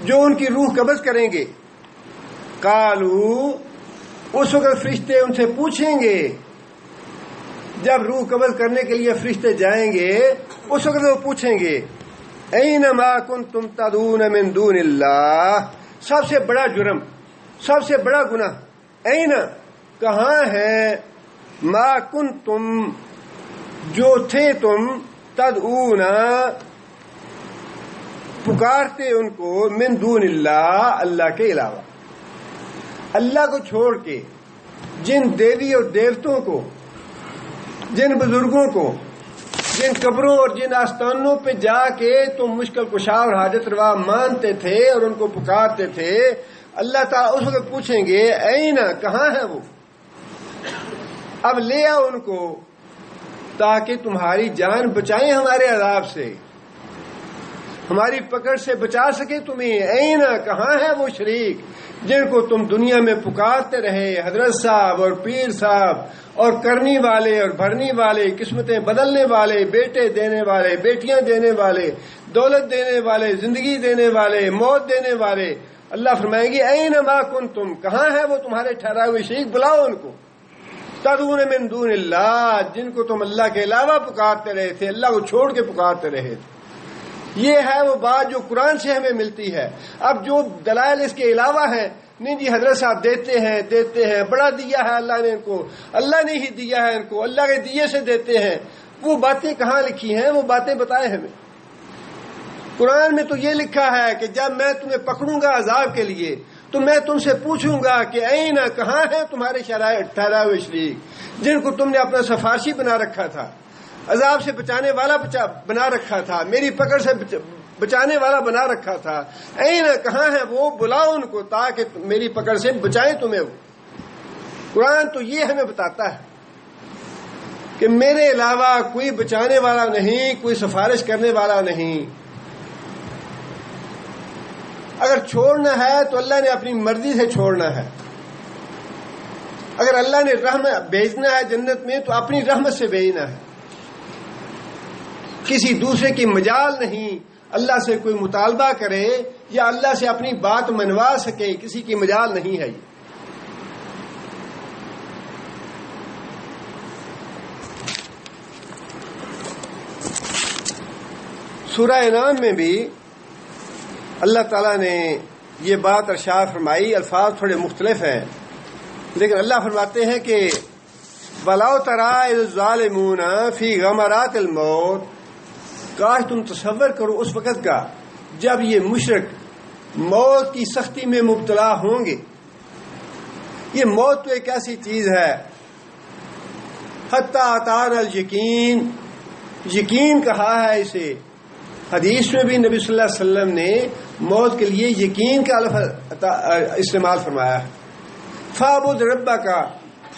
جو ان کی روح قبض کریں گے. قالو، اس وقت فرشتے ان سے پوچھیں گے، جب روح قبض کرنے کے لیے فرشتے جائیں گے اس وقت وہ پوچھیں گے این ما کنتم تدعون من دون اللہ. سب سے بڑا جرم، سب سے بڑا گناہ. این، کہاں ہے، ما کنتم، جو تھے تم، تدعون، پکارتے ان کو، من دون اللہ، اللہ کے علاوہ. اللہ کو چھوڑ کے جن دیوی اور دیوتوں کو، جن بزرگوں کو، جن قبروں اور جن آستانوں پہ جا کے تم مشکل کشا اور حاجت روا مانتے تھے اور ان کو پکارتے تھے، اللہ تعالیٰ اس وقت پوچھیں گے این، کہاں ہے وہ. اب لے آؤ ان کو تاکہ تمہاری جان بچائیں ہمارے عذاب سے، ہماری پکڑ سے بچا سکے تمہیں. این، کہاں ہے وہ شریک جن کو تم دنیا میں پکارتے رہے، حضرت صاحب اور پیر صاحب اور کرنی والے اور بھرنی والے، قسمتیں بدلنے والے، بیٹے دینے والے، بیٹیاں دینے والے، دولت دینے والے، زندگی دینے والے، موت دینے والے. اللہ فرمائیں گے این ما کنتم، کہاں ہے وہ تمہارے ٹھہرائے ہوئے شریک، بلاؤ ان کو. تدعون من دون اللہ، جن کو تم اللہ کے علاوہ پکارتے رہے تھے، اللہ کو چھوڑ کے پکارتے رہے تھے. یہ ہے وہ بات جو قرآن سے ہمیں ملتی ہے. اب جو دلائل اس کے علاوہ ہیں، نہیں جی حضرت صاحب دیتے ہیں، بڑا دیا ہے اللہ نے ان کو، اللہ نے ہی دیا ہے ان کو، اللہ کے دیے سے دیتے ہیں، وہ باتیں کہاں لکھی ہیں؟ وہ باتیں بتائیں ہمیں. قرآن میں تو یہ لکھا ہے کہ جب میں تمہیں پکڑوں گا عذاب کے لیے تو میں تم سے پوچھوں گا کہ این، کہاں ہے تمہارے ٹھہرائے ہوئے شریک جن کو تم نے اپنا سفارشی بنا رکھا تھا، عذاب سے بچانے والا بنا رکھا تھا، میری پکڑ سے بچانے والا بنا رکھا تھا. این، کہاں ہے وہ، بلاؤ ان کو تاکہ میری پکڑ سے بچائیں تمہیں. وہ قرآن تو یہ ہمیں بتاتا ہے کہ میرے علاوہ کوئی بچانے والا نہیں، کوئی سفارش کرنے والا نہیں. اگر چھوڑنا ہے تو اللہ نے اپنی مرضی سے چھوڑنا ہے. اگر اللہ نے رحمت بھیجنا ہے جنت میں تو اپنی رحمت سے بھیجنا ہے، کسی دوسرے کی مجال نہیں. اللہ سے کوئی مطالبہ کرے یا اللہ سے اپنی بات منوا سکے، کسی کی مجال نہیں ہے. سورہ انعام میں بھی اللہ تعالیٰ نے یہ بات ارشاد فرمائی. الفاظ تھوڑے مختلف ہیں لیکن اللہ فرماتے ہیں کہ وَلَوْ تَرَىٰ إِذِ الظَّالِمُونَ فِي غَمَرَاتِ الْمَوْتِ، کاش تم تصور کرو اس وقت کا جب یہ مشرک موت کی سختی میں مبتلا ہوں گے. یہ موت تو ایک ایسی چیز ہے، حتی اتانا الیقین، یقین کہا ہے اسے. حدیث میں بھی نبی صلی اللہ علیہ وسلم نے موت کے لیے یقین کا لفظ استعمال فرمایا ہے. فَاعْبُدْ رَبَّكَ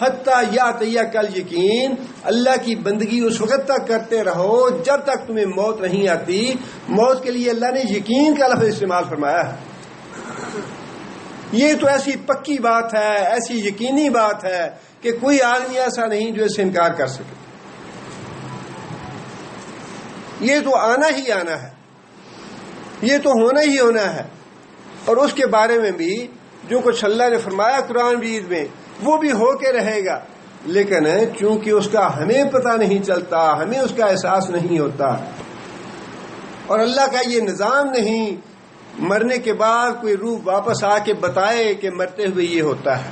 حتیٰ یاتیک الیقین، اللہ کی بندگی اس وقت تک کرتے رہو جب تک تمہیں موت نہیں آتی. موت کے لیے اللہ نے یقین کا لفظ استعمال فرمایا ہے. یہ تو ایسی پکی بات ہے، ایسی یقینی بات ہے کہ کوئی آدمی ایسا نہیں جو اس سے انکار کر سکے. یہ تو آنا ہی آنا ہے، یہ تو ہونا ہی ہونا ہے. اور اس کے بارے میں بھی جو کچھ اللہ نے فرمایا قرآن مجید میں وہ بھی ہو کے رہے گا، لیکن چونکہ اس کا ہمیں پتہ نہیں چلتا، ہمیں اس کا احساس نہیں ہوتا. اور اللہ کا یہ نظام نہیں مرنے کے بعد کوئی روح واپس آ کے بتائے کہ مرتے ہوئے یہ ہوتا ہے.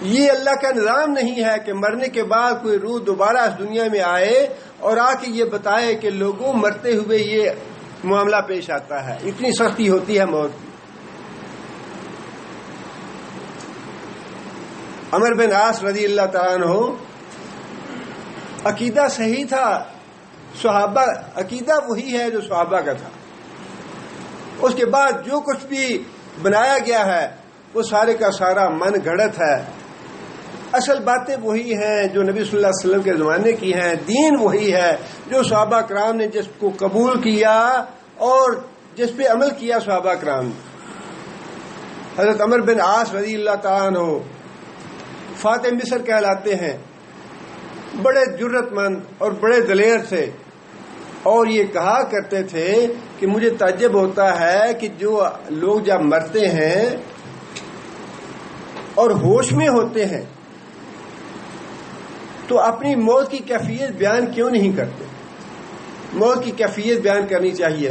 یہ اللہ کا نظام نہیں ہے کہ مرنے کے بعد کوئی روح دوبارہ اس دنیا میں آئے اور آ کے یہ بتائے کہ لوگوں مرتے ہوئے یہ معاملہ پیش آتا ہے. اتنی سختی ہوتی ہے موت کی. عمر بن عاص رضی اللہ تعالیٰ عنہ عقیدہ صحیح تھا. صحابہ عقیدہ وہی ہے جو صحابہ کا تھا. اس کے بعد جو کچھ بھی بنایا گیا ہے وہ سارے کا سارا من گھڑت ہے. اصل باتیں وہی ہیں جو نبی صلی اللہ علیہ وسلم کے زمانے کی ہیں. دین وہی ہے جو صحابہ کرام نے جس کو قبول کیا اور جس پہ عمل کیا صحابہ کرام نے. حضرت عمر بن عاص رضی اللہ تعالیٰ عنہ فاتح مصر کہلاتے ہیں. بڑے جرت مند اور بڑے دلیر تھے اور یہ کہا کرتے تھے کہ مجھے تعجب ہوتا ہے کہ جو لوگ جب مرتے ہیں اور ہوش میں ہوتے ہیں تو اپنی موت کی کیفیت بیان کیوں نہیں کرتے. موت کی کیفیت بیان کرنی چاہیے.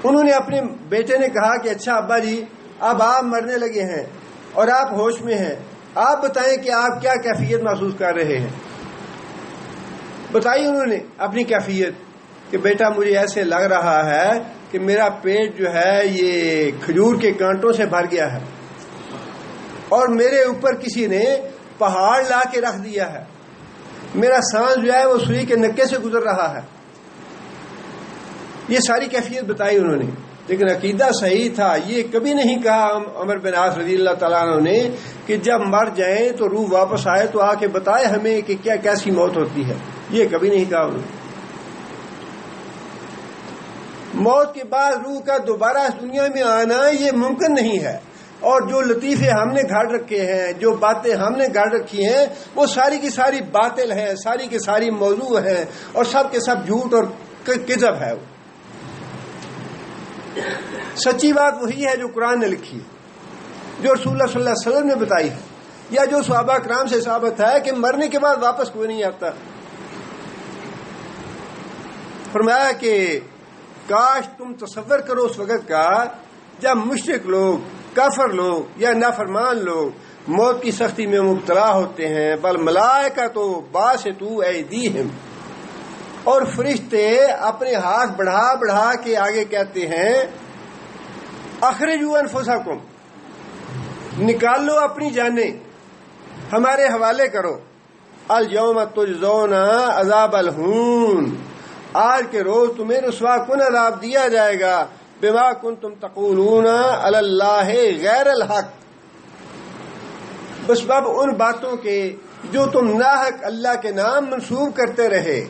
انہوں نے اپنے بیٹے نے کہا کہ اچھا ابا جی اب آپ مرنے لگے ہیں اور آپ ہوش میں ہیں, آپ بتائیں کہ آپ کیا کیفیت محسوس کر رہے ہیں. بتائی انہوں نے اپنی کیفیت کہ بیٹا مجھے ایسے لگ رہا ہے کہ میرا پیٹ جو ہے یہ کھجور کے کانٹوں سے بھر گیا ہے اور میرے اوپر کسی نے پہاڑ لا کے رکھ دیا ہے. میرا سانس جو ہے وہ سوئی کے نکے سے گزر رہا ہے. یہ ساری کیفیت بتائی انہوں نے. لیکن عقیدہ صحیح تھا. یہ کبھی نہیں کہا عمر بن عاص رضی اللہ تعالیٰ عنہ نے کہ جب مر جائیں تو روح واپس آئے تو آ کے بتائے ہمیں کہ کیا کیسی موت ہوتی ہے. یہ کبھی نہیں کہا انہوں نے. موت کے بعد روح کا دوبارہ اس دنیا میں آنا یہ ممکن نہیں ہے. اور جو لطیفے ہم نے گھڑ رکھے ہیں, جو باتیں ہم نے گھڑ رکھی ہیں, وہ ساری کی ساری باطل ہیں, ساری کی ساری موضوع ہیں اور سب کے سب جھوٹ اور کذب ہے. سچی بات وہی ہے جو قرآن نے لکھی ہے, جو رسول اللہ صلی اللہ علیہ وسلم نے بتائی ہے, یا جو صحابہ کرام سے ثابت ہے کہ مرنے کے بعد واپس کوئی نہیں آتا. فرمایا کہ کاش تم تصور کرو اس وقت کا جب مشرک لوگ, کافر لوگ یا نافرمان لوگ موت کی سختی میں مبتلا ہوتے ہیں. بل ملائکۃ باسطوا ایدیہم, اور فرشتے اپنے ہاتھ بڑھا بڑھا کے آگے کہتے ہیں اخرجوا انفسکم, نکالو اپنی جانیں, ہمارے حوالے کرو. الیوم تجزون عذاب الہون, آج کے روز تمہیں رسوا کن عذاب دیا جائے گا. بما کنتم تقولون علی اللہ غیر الحق, بسبب ان باتوں کے جو تم ناحق اللہ کے نام منسوب کرتے رہے.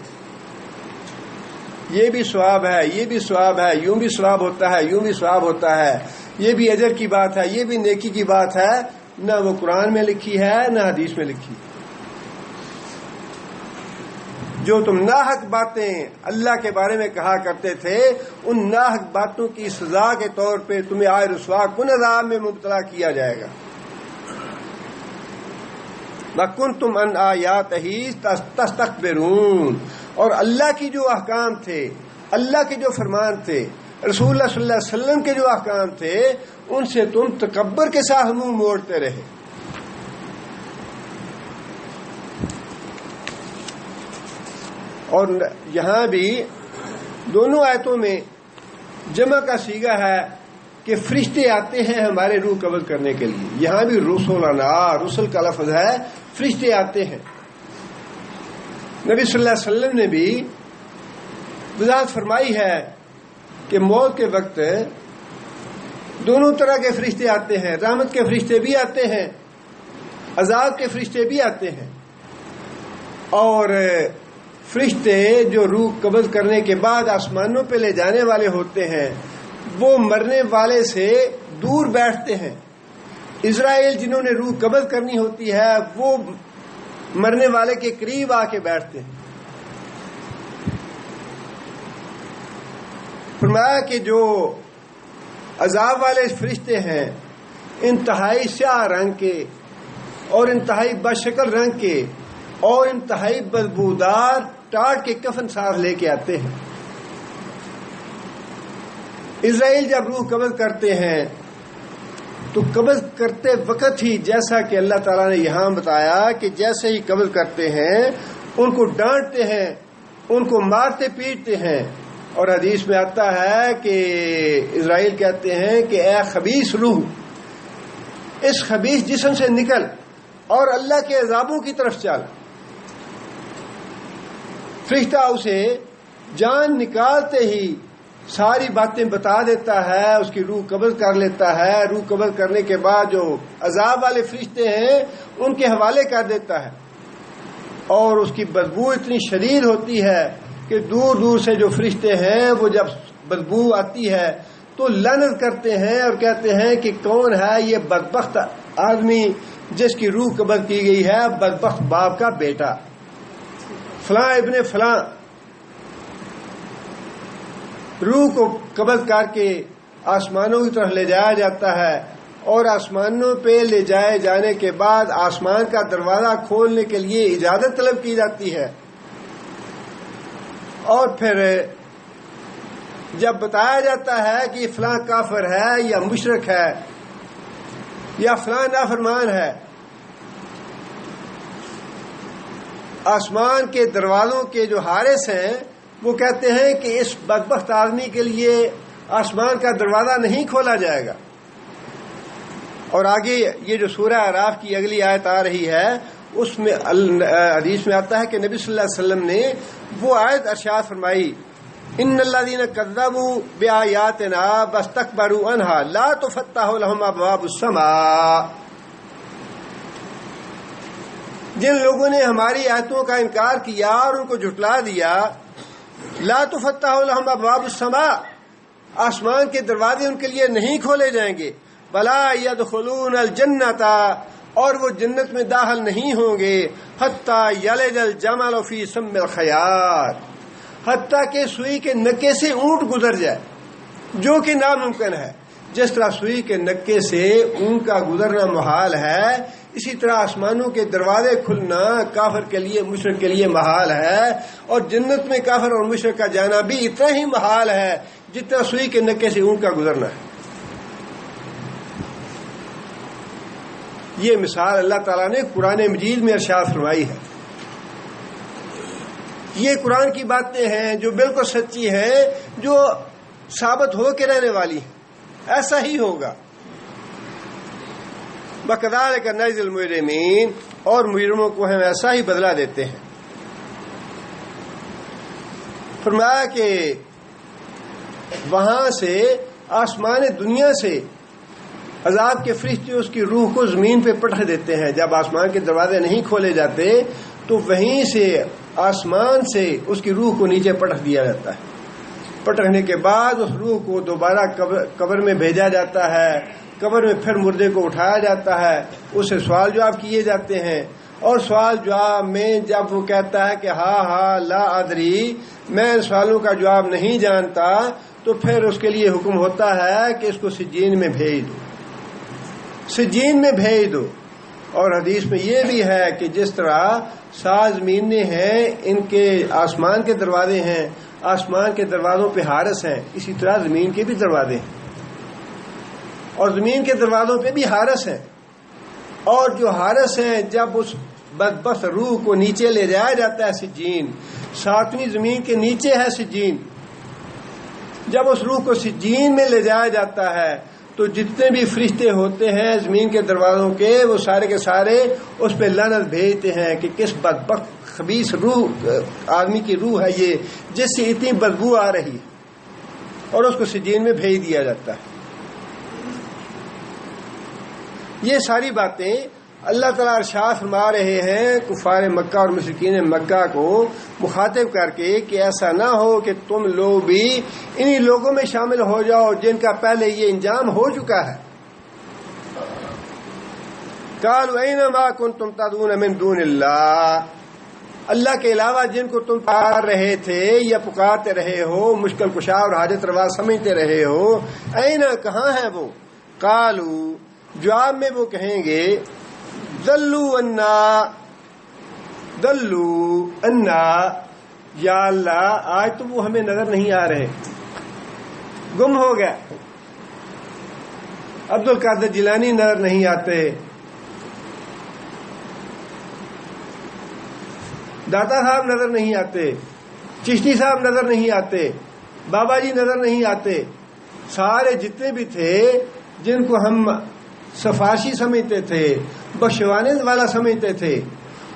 یہ بھی ثواب ہے, یہ بھی ثواب ہے, یوں بھی ثواب ہوتا ہے, یوں بھی ثواب ہوتا ہے. یہ بھی اجر کی بات ہے, یہ بھی نیکی کی بات ہے. نہ وہ قرآن میں لکھی ہے نہ حدیث میں لکھی. جو تم ناحق باتیں اللہ کے بارے میں کہا کرتے تھے, ان ناحق باتوں کی سزا کے طور پہ تمہیں آئے رسوا کن عذاب میں مبتلا کیا جائے گا. وَكُنْتُمْ عَنْ آيَاتِهِ تَسْتَكْبِرُونَ, اور اللہ کی جو احکام تھے, اللہ کے جو فرمان تھے, رسول اللہ صلی اللہ علیہ وسلم کے جو احکام تھے, ان سے تم تکبر کے ساتھ منہ موڑتے رہے. اور یہاں بھی دونوں آیتوں میں جمع کا صیغہ ہے کہ فرشتے آتے ہیں ہمارے روح قبض کرنے کے لیے. یہاں بھی رسولنا, رسل کا لفظ ہے, فرشتے آتے ہیں. نبی صلی اللہ علیہ وسلم نے بھی وضاحت فرمائی ہے کہ موت کے وقت دونوں طرح کے فرشتے آتے ہیں. رحمت کے فرشتے بھی آتے ہیں, عذاب کے فرشتے بھی آتے ہیں. اور فرشتے جو روح قبض کرنے کے بعد آسمانوں پہ لے جانے والے ہوتے ہیں وہ مرنے والے سے دور بیٹھتے ہیں. اسرائیل جنہوں نے روح قبض کرنی ہوتی ہے وہ مرنے والے کے قریب آ کے بیٹھتے ہیں. فرمایا کہ جو عذاب والے فرشتے ہیں انتہائی سیاہ رنگ کے اور انتہائی بشکل رنگ کے اور انتہائی بدبودار ٹاٹ کے کفن ساتھ لے کے آتے ہیں۔ اسرائیل جب روح قبض کرتے ہیں تو قبض کرتے وقت ہی جیسا کہ اللہ تعالیٰ نے یہاں بتایا کہ جیسے ہی قبض کرتے ہیں ان کو ڈانٹتے ہیں، ان کو مارتے پیٹتے ہیں، اور حدیث میں آتا ہے کہ اسرائیل کہتے ہیں کہ اے خبیث روح، اس خبیث جسم سے نکل اور اللہ کے عذابوں کی طرف چل۔ فرشتہ اسے جان نکالتے ہی ساری باتیں بتا دیتا ہے، اس کی روح قبض کر لیتا ہے۔ روح قبض کرنے کے بعد جو عذاب والے فرشتے ہیں ان کے حوالے کر دیتا ہے، اور اس کی بدبو اتنی شدید ہوتی ہے کہ دور دور سے جو فرشتے ہیں وہ جب بدبو آتی ہے تو لعنت کرتے ہیں اور کہتے ہیں کہ کون ہے یہ بدبخت آدمی جس کی روح قبض کی گئی ہے، بدبخت باپ کا بیٹا فلاں ابن فلاں۔ روح کو قبض کر کے آسمانوں کی طرف لے جایا جاتا ہے، اور آسمانوں پہ لے جائے جانے کے بعد آسمان کا دروازہ کھولنے کے لیے اجازت طلب کی جاتی ہے، اور پھر جب بتایا جاتا ہے کہ یہ فلاں کافر ہے یا مشرک ہے یا فلاں نافرمان ہے، آسمان کے دروازوں کے جو حارس ہیں وہ کہتے ہیں کہ اس بدبخت آدمی کے لیے آسمان کا دروازہ نہیں کھولا جائے گا۔ اور آگے یہ جو سورہ اعراف کی اگلی آیت آ رہی ہے اس میں حدیث میں آتا ہے کہ نبی صلی اللہ علیہ وسلم نے وہ آیت ارشاد فرمائی، ان الذین کذبوا بآیاتنا واستکبروا عنہا لا تفتح لهم ابواب السماء۔ جن لوگوں نے ہماری آیتوں کا انکار کیا اور ان کو جھٹلا دیا، لا تفتح لهم ابواب السماء، آسمان کے دروازے ان کے لیے نہیں کھولے جائیں گے، ولا يدخلون الجنۃ، اور وہ جنت میں داخل نہیں ہوں گے، حتی یلج الجمل فی سم الخیاط، حتیٰ کہ سوئی کے نکے سے اونٹ گزر جائے، جو کہ ناممکن ہے۔ جس طرح سوئی کے نکے سے اونٹ کا گزرنا محال ہے، اسی طرح آسمانوں کے دروازے کھلنا کافر کے لیے مشرک کے لیے محال ہے، اور جنت میں کافر اور مشرک کا جانا بھی اتنا ہی محال ہے جتنا سوئی کے نکے سے اونٹ کا گزرنا ہے۔ یہ مثال اللہ تعالیٰ نے قرآن مجید میں ارشاد فرمائی ہے۔ یہ قرآن کی باتیں ہیں جو بالکل سچی ہیں، جو ثابت ہو کے رہنے والی ہیں، ایسا ہی ہوگا۔ وَكَذَلِكَ نَجْزِي الْمُجْرِمِينَ، اور مجرموں کو ہم ایسا ہی بدلہ دیتے ہیں۔ فرمایا کہ وہاں سے آسمان دنیا سے عذاب کے فرشتے اس کی روح کو زمین پہ پٹخ دیتے ہیں۔ جب آسمان کے دروازے نہیں کھولے جاتے تو وہیں سے آسمان سے اس کی روح کو نیچے پٹخ دیا جاتا ہے۔ پٹکنے کے بعد اس روح کو دوبارہ قبر میں بھیجا جاتا ہے، قبر میں پھر مردے کو اٹھایا جاتا ہے، اس سے سوال جواب کیے جاتے ہیں، اور سوال جواب میں جب وہ کہتا ہے کہ ہاں لا ادری، میں ان سوالوں کا جواب نہیں جانتا، تو پھر اس کے لیے حکم ہوتا ہے کہ اس کو سجین میں بھیج دو، سجین میں بھیج دو۔ اور حدیث میں یہ بھی ہے کہ جس طرح سات زمینیں ہیں ان کے آسمان کے دروازے ہیں، آسمان کے دروازوں پہ حارس ہیں، اسی طرح زمین کے بھی دروازے ہیں، اور زمین کے دروازوں پہ بھی حارس ہیں۔ اور جو حارس ہیں جب اس بدبخت روح کو نیچے لے جایا جاتا ہے سجین، ساتویں زمین کے نیچے ہے سجین، جب اس روح کو سجین میں لے جایا جاتا ہے تو جتنے بھی فرشتے ہوتے ہیں زمین کے دروازوں کے، وہ سارے کے سارے اس پہ لعنت بھیجتے ہیں کہ کس بدبخت خبیث روح آدمی کی روح ہے یہ جس سے اتنی بدبو آ رہی ہے، اور اس کو سجین میں بھیج دیا جاتا ہے۔ یہ ساری باتیں اللہ تعالیٰ ارشاد فرما رہے ہیں کفار مکہ اور مشرکین مکہ کو مخاطب کر کے کہ ایسا نہ ہو کہ تم لوگ بھی انہی لوگوں میں شامل ہو جاؤ جن کا پہلے یہ انجام ہو چکا ہے۔ قالوا اینما کنتم تدعون من دون اللہ، اللہ کے علاوہ جن کو تم پکار رہے تھے یا پکارتے رہے ہو، مشکل کشا اور حاجت روا سمجھتے رہے ہو، اینا کہاں ہیں وہ؟ قالوا، جواب میں وہ کہیں گے ضلوا عنا، دلو انا، یا اللہ آج تو وہ ہمیں نظر نہیں آ رہے، گم ہو گیا. عبد القادر جیلانی نظر نہیں آتے، داتا صاحب نظر نہیں آتے، چشتی صاحب نظر نہیں آتے، بابا جی نظر نہیں آتے. سارے جتنے بھی تھے جن کو ہم سفارشی سمجھتے تھے، بخشوانے والا سمجھتے تھے،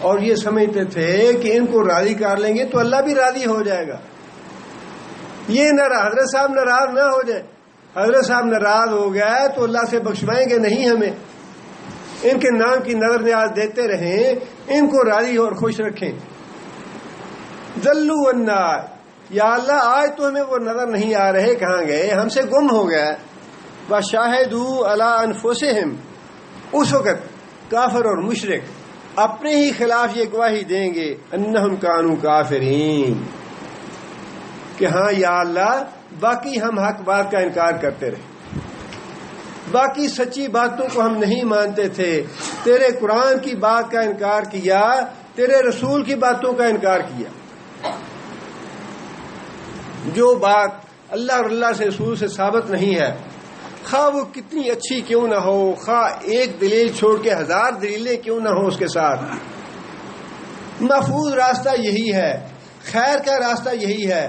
اور یہ سمجھتے تھے کہ ان کو راضی کر لیں گے تو اللہ بھی راضی ہو جائے گا. یہ حضرت صاحب ناراض نہ ہو جائے. حضرت صاحب ناراض ہو گئے تو اللہ سے بخشوائیں گے نہیں ہمیں. ان کے نام کی نظر نیاز دیتے رہیں، ان کو راضی اور خوش رکھیں. ذلوا عنا، یا اللہ آج تو ہمیں وہ نظر نہیں آ رہے، کہاں گئے، ہم سے گم ہو گئے. وشاہدوا علی انفسہم، اس وقت کافر اور مشرک اپنے ہی خلاف یہ گواہی دیں گے، انہم کانوا کافرین، کہ ہاں یا اللہ باقی ہم حق بات کا انکار کرتے رہے، باقی سچی باتوں کو ہم نہیں مانتے تھے، تیرے قرآن کی بات کا انکار کیا، تیرے رسول کی باتوں کا انکار کیا. جو بات اللہ اور اللہ سے رسول سے ثابت نہیں ہے، خواہ وہ کتنی اچھی کیوں نہ ہو، خواہ ایک دلیل چھوڑ کے 1000 دلیلیں کیوں نہ ہو اس کے ساتھ، محفوظ راستہ یہی ہے، خیر کا راستہ یہی ہے،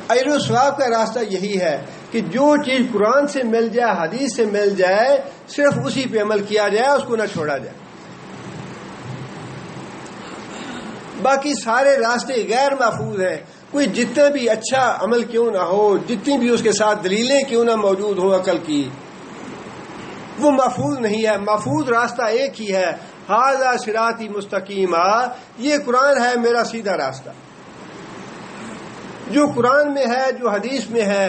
اجر و ثواب کا راستہ یہی ہے کہ جو چیز قرآن سے مل جائے، حدیث سے مل جائے، صرف اسی پہ عمل کیا جائے، اس کو نہ چھوڑا جائے. باقی سارے راستے غیر محفوظ ہیں. کوئی جتنا بھی اچھا عمل کیوں نہ ہو، جتنی بھی اس کے ساتھ دلیلیں کیوں نہ موجود ہوں عقل کی، وہ محفوظ نہیں ہے. محفوظ راستہ ایک ہی ہے، ھذا صراطی مستقیما، یہ قرآن ہے میرا سیدھا راستہ. جو قرآن میں ہے، جو حدیث میں ہے،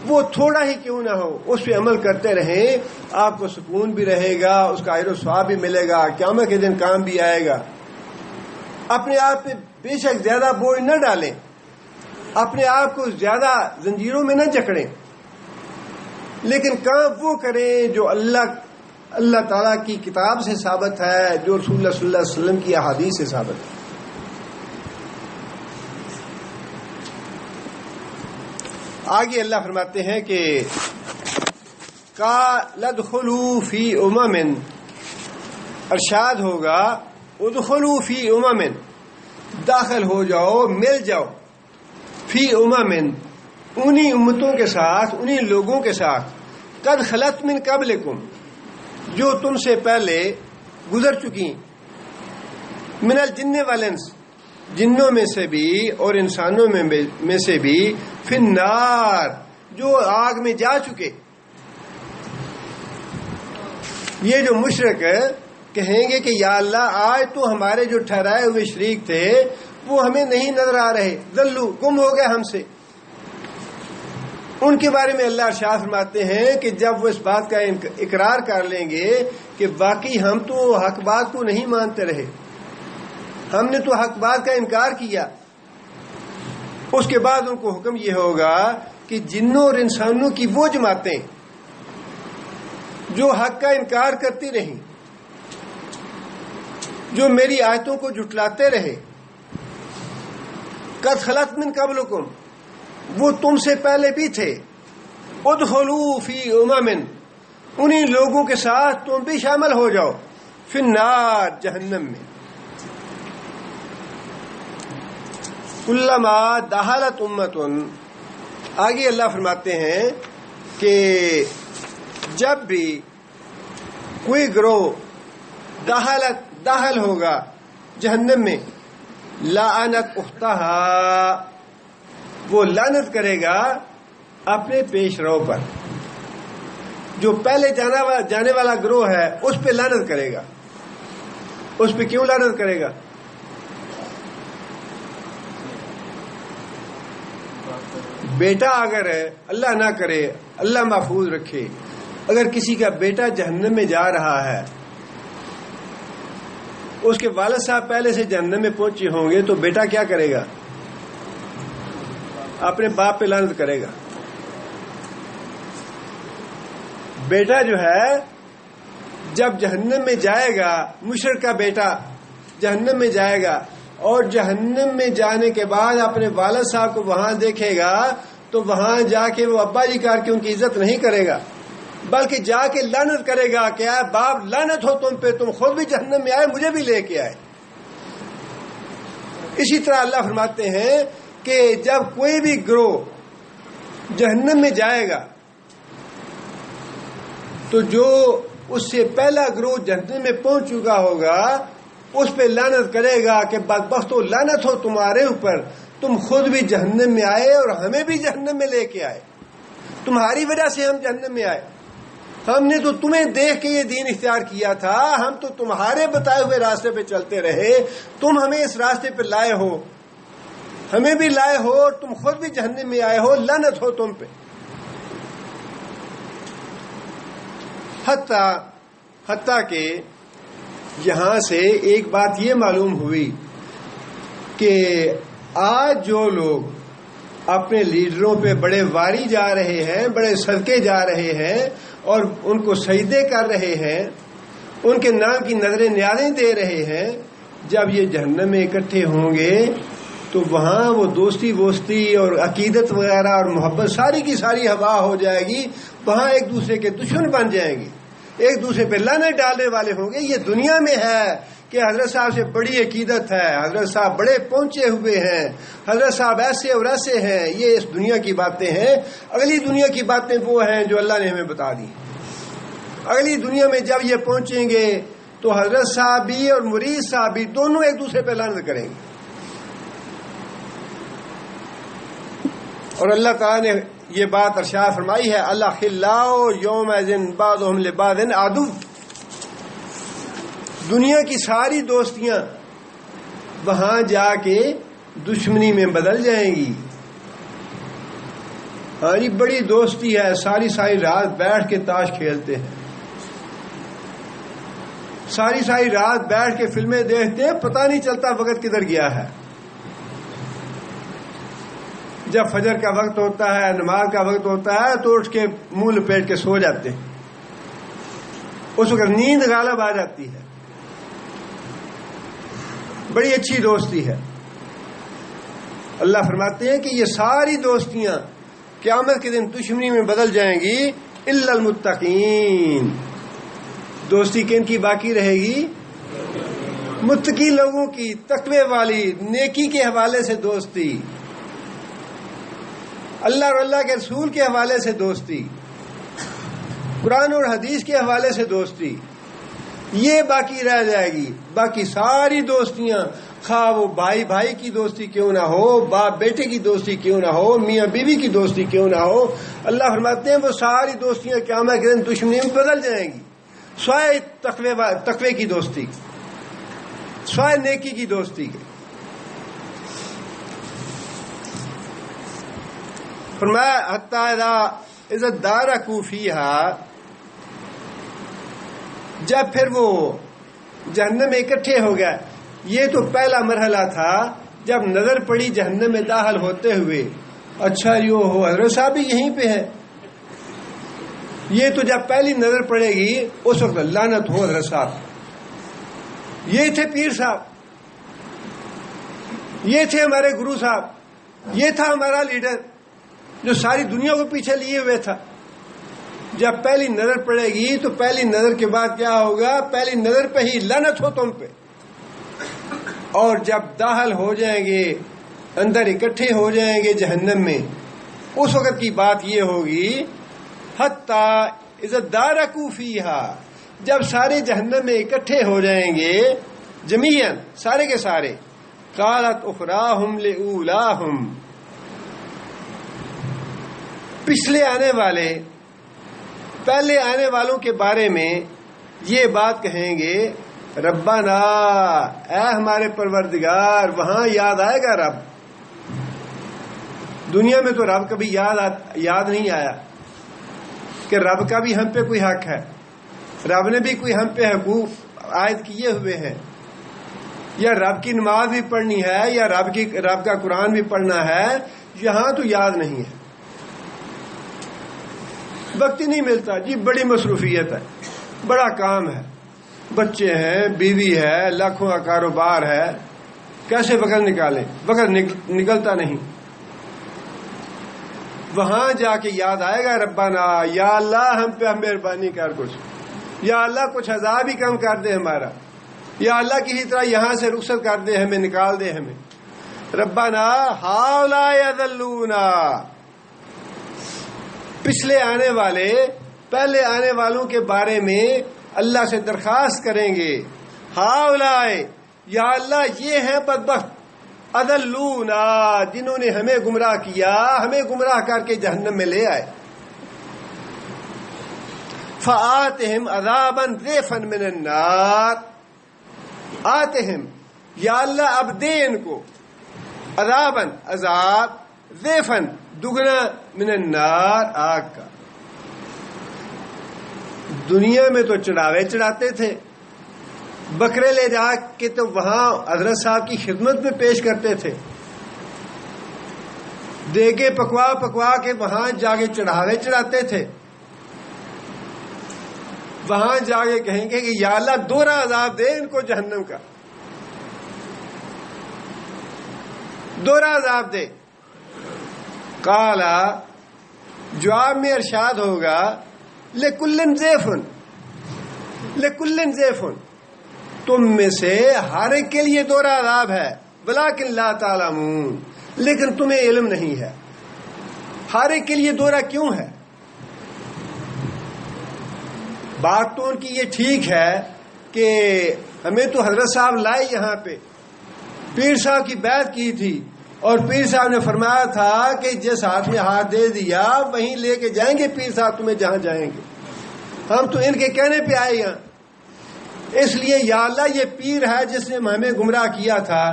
وہ تھوڑا ہی کیوں نہ ہو، اس پہ عمل کرتے رہیں، آپ کو سکون بھی رہے گا، اس کا اجر و ثواب بھی ملے گا، قیامت کے دن کام بھی آئے گا. اپنے آپ پہ بے شک زیادہ بوجھ نہ ڈالیں، اپنے آپ کو زیادہ زنجیروں میں نہ جکڑیں، لیکن کام وہ کریں جو اللہ تعالیٰ کی کتاب سے ثابت ہے، جو رسول اللہ صلی اللہ علیہ وسلم کی احادیث سے ثابت ہے. آگے اللہ فرماتے ہیں کہ قَالَ ادْخُلُوا فِي أُمَمٍ، ارشاد ہوگا ادخلوا فی امم، داخل ہو جاؤ، مل جاؤ، فی امم، انہی امتوں کے ساتھ، انہی لوگوں کے ساتھ، قد خلت من قبلکم، جو تم سے پہلے گزر چکی، من الجن والانس، جنوں میں سے بھی اور انسانوں میں سے بھی، فی النار، جو آگ میں جا چکے. یہ جو مشرک کہیں گے کہ یا اللہ آج تو ہمارے جو ٹھہرائے ہوئے شریک تھے وہ ہمیں نہیں نظر آ رہے، ذلو، گم ہو گئے ہم سے. ان کے بارے میں اللہ ارشاد فرماتے ہیں کہ جب وہ اس بات کا اقرار کر لیں گے کہ باقی ہم تو حق بات کو نہیں مانتے رہے، ہم نے تو حق بات کا انکار کیا، اس کے بعد ان کو حکم یہ ہوگا کہ جنوں اور انسانوں کی وہ جماعتیں جو حق کا انکار کرتی رہیں، جو میری آیتوں کو جھٹلاتے رہے، قد خلت من قبلکم، وہ تم سے پہلے بھی تھے، ادخلوا فی امم، انہی لوگوں کے ساتھ تم بھی شامل ہو جاؤ، فی النار، جہنم میں. کلما دخلت امۃ، آگے اللہ فرماتے ہیں کہ جب بھی کوئی گروہ داخل ہوگا جہنم میں، لعنت اختہا، وہ لعنت کرے گا اپنے پیش رو پر. جو پہلے جانے والا گروہ ہے اس پہ لعنت کرے گا. اس پہ کیوں لعنت کرے گا؟ بیٹا اگر اللہ نہ کرے، اللہ محفوظ رکھے، اگر کسی کا بیٹا جہنم میں جا رہا ہے، اس کے والد صاحب پہلے سے جہنم میں پہنچے ہوں گے، تو بیٹا کیا کرے گا؟ اپنے باپ پہ لعنت کرے گا. بیٹا جو ہے جب جہنم میں جائے گا، مشرک کا بیٹا جہنم میں جائے گا اور جہنم میں جانے کے بعد اپنے والد صاحب کو وہاں دیکھے گا تو وہاں جا کے وہ ابا جی کر کے ان کی عزت نہیں کرے گا، بلکہ جا کے لعنت کرے گا کہ اے باپ لعنت ہو تم پہ، تم خود بھی جہنم میں آئے مجھے بھی لے کے آئے۔ اسی طرح اللہ فرماتے ہیں کہ جب کوئی بھی گروہ جہنم میں جائے گا تو جو اس سے پہلا گروہ جہنم میں پہنچ چکا ہوگا اس پہ لعنت کرے گا کہ بدبختو لعنت ہو تمہارے اوپر، تم خود بھی جہنم میں آئے اور ہمیں بھی جہنم میں لے کے آئے، تمہاری وجہ سے ہم جہنم میں آئے، ہم نے تو تمہیں دیکھ کے یہ دین اختیار کیا تھا، ہم تو تمہارے بتائے ہوئے راستے پہ چلتے رہے، تم ہمیں اس راستے پہ لائے ہو، ہمیں بھی لائے ہو اور تم خود بھی جہنم میں آئے ہو، لعنت ہو تم پہ۔ حتیٰ کہ یہاں سے ایک بات یہ معلوم ہوئی کہ آج جو لوگ اپنے لیڈروں پہ بڑے واری جا رہے ہیں، بڑے صدقے جا رہے ہیں اور ان کو سجدے کر رہے ہیں، ان کے نام کی نظریں نیازیں دے رہے ہیں، جب یہ جہنم میں اکٹھے ہوں گے تو وہاں وہ دوستی ووستی اور عقیدت وغیرہ اور محبت ساری کی ساری ہوا ہو جائے گی، وہاں ایک دوسرے کے دشمن بن جائیں گے، ایک دوسرے پہ لعنت ڈالنے والے ہوں گے۔ یہ دنیا میں ہے کہ حضرت صاحب سے بڑی عقیدت ہے، حضرت صاحب بڑے پہنچے ہوئے ہیں، حضرت صاحب ایسے اور ایسے ہیں، یہ اس دنیا کی باتیں ہیں۔ اگلی دنیا کی باتیں وہ ہیں جو اللہ نے ہمیں بتا دی۔ اگلی دنیا میں جب یہ پہنچیں گے تو حضرت صاحب بھی اور مرید صاحب بھی دونوں ایک دوسرے پہ لعنت کریں گے، اور اللہ تعالیٰ نے یہ بات ارشاد فرمائی ہے، اللہ خلاؤ یوم بعضهم لبعض عدو، دنیا کی ساری دوستیاں وہاں جا کے دشمنی میں بدل جائیں گی۔ ہاں جی بڑی دوستی ہے، ساری رات بیٹھ کے تاش کھیلتے ہیں، ساری رات بیٹھ کے فلمیں دیکھتے ہیں، پتہ نہیں چلتا وقت کدھر گیا ہے۔ جب فجر کا وقت ہوتا ہے، نماز کا وقت ہوتا ہے تو اٹھ کے منہ لپیٹ کے سو جاتے ہیں، اس وقت نیند غالب آ جاتی ہے۔ بڑی اچھی دوستی ہے۔ اللہ فرماتے ہیں کہ یہ ساری دوستیاں قیامت کے دن دشمنی میں بدل جائیں گی، الا المتقین، دوستی کن کی باقی رہے گی؟ متقی لوگوں کی، تقوی والی، نیکی کے حوالے سے دوستی، اللہ اور اللہ کے رسول کے حوالے سے دوستی، قرآن اور حدیث کے حوالے سے دوستی، یہ باقی رہ جائے گی۔ باقی ساری دوستیاں، خواہ وہ بھائی بھائی کی دوستی کیوں نہ ہو، باپ بیٹے کی دوستی کیوں نہ ہو، میاں بیوی کی دوستی کیوں نہ ہو، اللہ فرماتے ہیں وہ ساری دوستیاں قیامت کے دن دشمنی میں بدل جائیں گی، سوائے تقوی کی دوستی، سوائے نیکی کی دوستی کے۔ فرمایا حتی اذا ادارکوا فیہا، جب پھر وہ جہنم میں اکٹھے ہو گئے۔ یہ تو پہلا مرحلہ تھا جب نظر پڑی جہنم میں داخل ہوتے ہوئے، اچھا یوں ہو حضرت صاحب بھی یہیں پہ ہے۔ یہ تو جب پہلی نظر پڑے گی اس وقت لعنت ہو حضرت صاحب، یہ تھے پیر صاحب، یہ تھے ہمارے گرو صاحب، یہ تھا ہمارا لیڈر جو ساری دنیا کو پیچھے لیے ہوئے تھا۔ جب پہلی نظر پڑے گی تو پہلی نظر کے بعد کیا ہوگا؟ پہلی نظر پہ ہی لعنت ہو تم پہ، اور جب داخل ہو جائیں گے، اندر اکٹھے ہو جائیں گے جہنم میں، اس وقت کی بات یہ ہوگی حتی اذا ادارکوا فیہا، جب سارے جہنم میں اکٹھے ہو جائیں گے جمیعاً، سارے کے سارے، قالت اخراہم لأولاہم، پچھلے آنے والے پہلے آنے والوں کے بارے میں یہ بات کہیں گے، ربنا، اے ہمارے پروردگار، وہاں یاد آئے گا رب۔ دنیا میں تو رب کبھی یاد نہیں آیا کہ رب کا بھی ہم پہ کوئی حق ہے، رب نے بھی کوئی ہم پہ حقوق عائد کیے ہوئے ہیں، یا رب کی نماز بھی پڑھنی ہے، یا رب کا قرآن بھی پڑھنا ہے، یہاں تو یاد نہیں ہے، وقت ہی نہیں ملتا جی، بڑی مصروفیت ہے، بڑا کام ہے، بچے ہیں، بیوی ہے، لاکھوں کا کاروبار ہے، کیسے وقت نکالیں؟ وقت نکلتا نہیں۔ وہاں جا کے یاد آئے گا ربنا، یا اللہ ہم پہ مہربانی کر کچھ، یا اللہ کچھ عذاب ہی کم کر دے ہمارا، یا اللہ کسی طرح یہاں سے رخصت کر دے، ہمیں نکال دے ہمیں۔ ربنا ہؤلاء یضلونا، پچھلے آنے والے، پہلے آنے والوں کے بارے میں اللہ سے درخواست کریں گے، ہؤلاء، یا اللہ یہ ہیں بدبخت، اضلونا، جنہوں نے ہمیں گمراہ کیا، ہمیں گمراہ کر کے جہنم میں لے آئے۔ فآتہم عذابا ضعفا من النار، آتہم، یا اللہ اب دے ان کو، عذابا، عذاب، ضعفا، دگنا، من النار، آگ کا۔ دنیا میں تو چڑھاوے چڑھاتے تھے، بکرے لے جا کے تو وہاں حضرت صاحب کی خدمت میں پیش کرتے تھے، دیگے پکوا پکوا کے وہاں جا کے چڑھاوے چڑھاتے تھے۔ وہاں جا کے کہیں گے کہ یا اللہ دوہرا عذاب دے ان کو جہنم کا، دوہرا عذاب دے۔ قالا، جواب میں ارشاد ہوگا، لکل ضعف، لکل ضعف، تم میں سے ہر ایک کے لیے دوہرا عذاب ہے، ولکن لا تعلمون، لیکن تمہیں علم نہیں ہے۔ ہر ایک کے لیے دوہرا کیوں ہے؟ بات تو ان کی یہ ٹھیک ہے کہ ہمیں تو حضرت صاحب لائے یہاں پہ، پیر صاحب کی بیعت کی تھی، اور پیر صاحب نے فرمایا تھا کہ جس ہاتھ میں ہاتھ دے دیا وہیں لے کے جائیں گے پیر صاحب تمہیں جہاں جائیں گے۔ ہم تو ان کے کہنے پہ آئے یہاں، اس لیے یا اللہ یہ پیر ہے جس نے ہمیں گمراہ کیا تھا،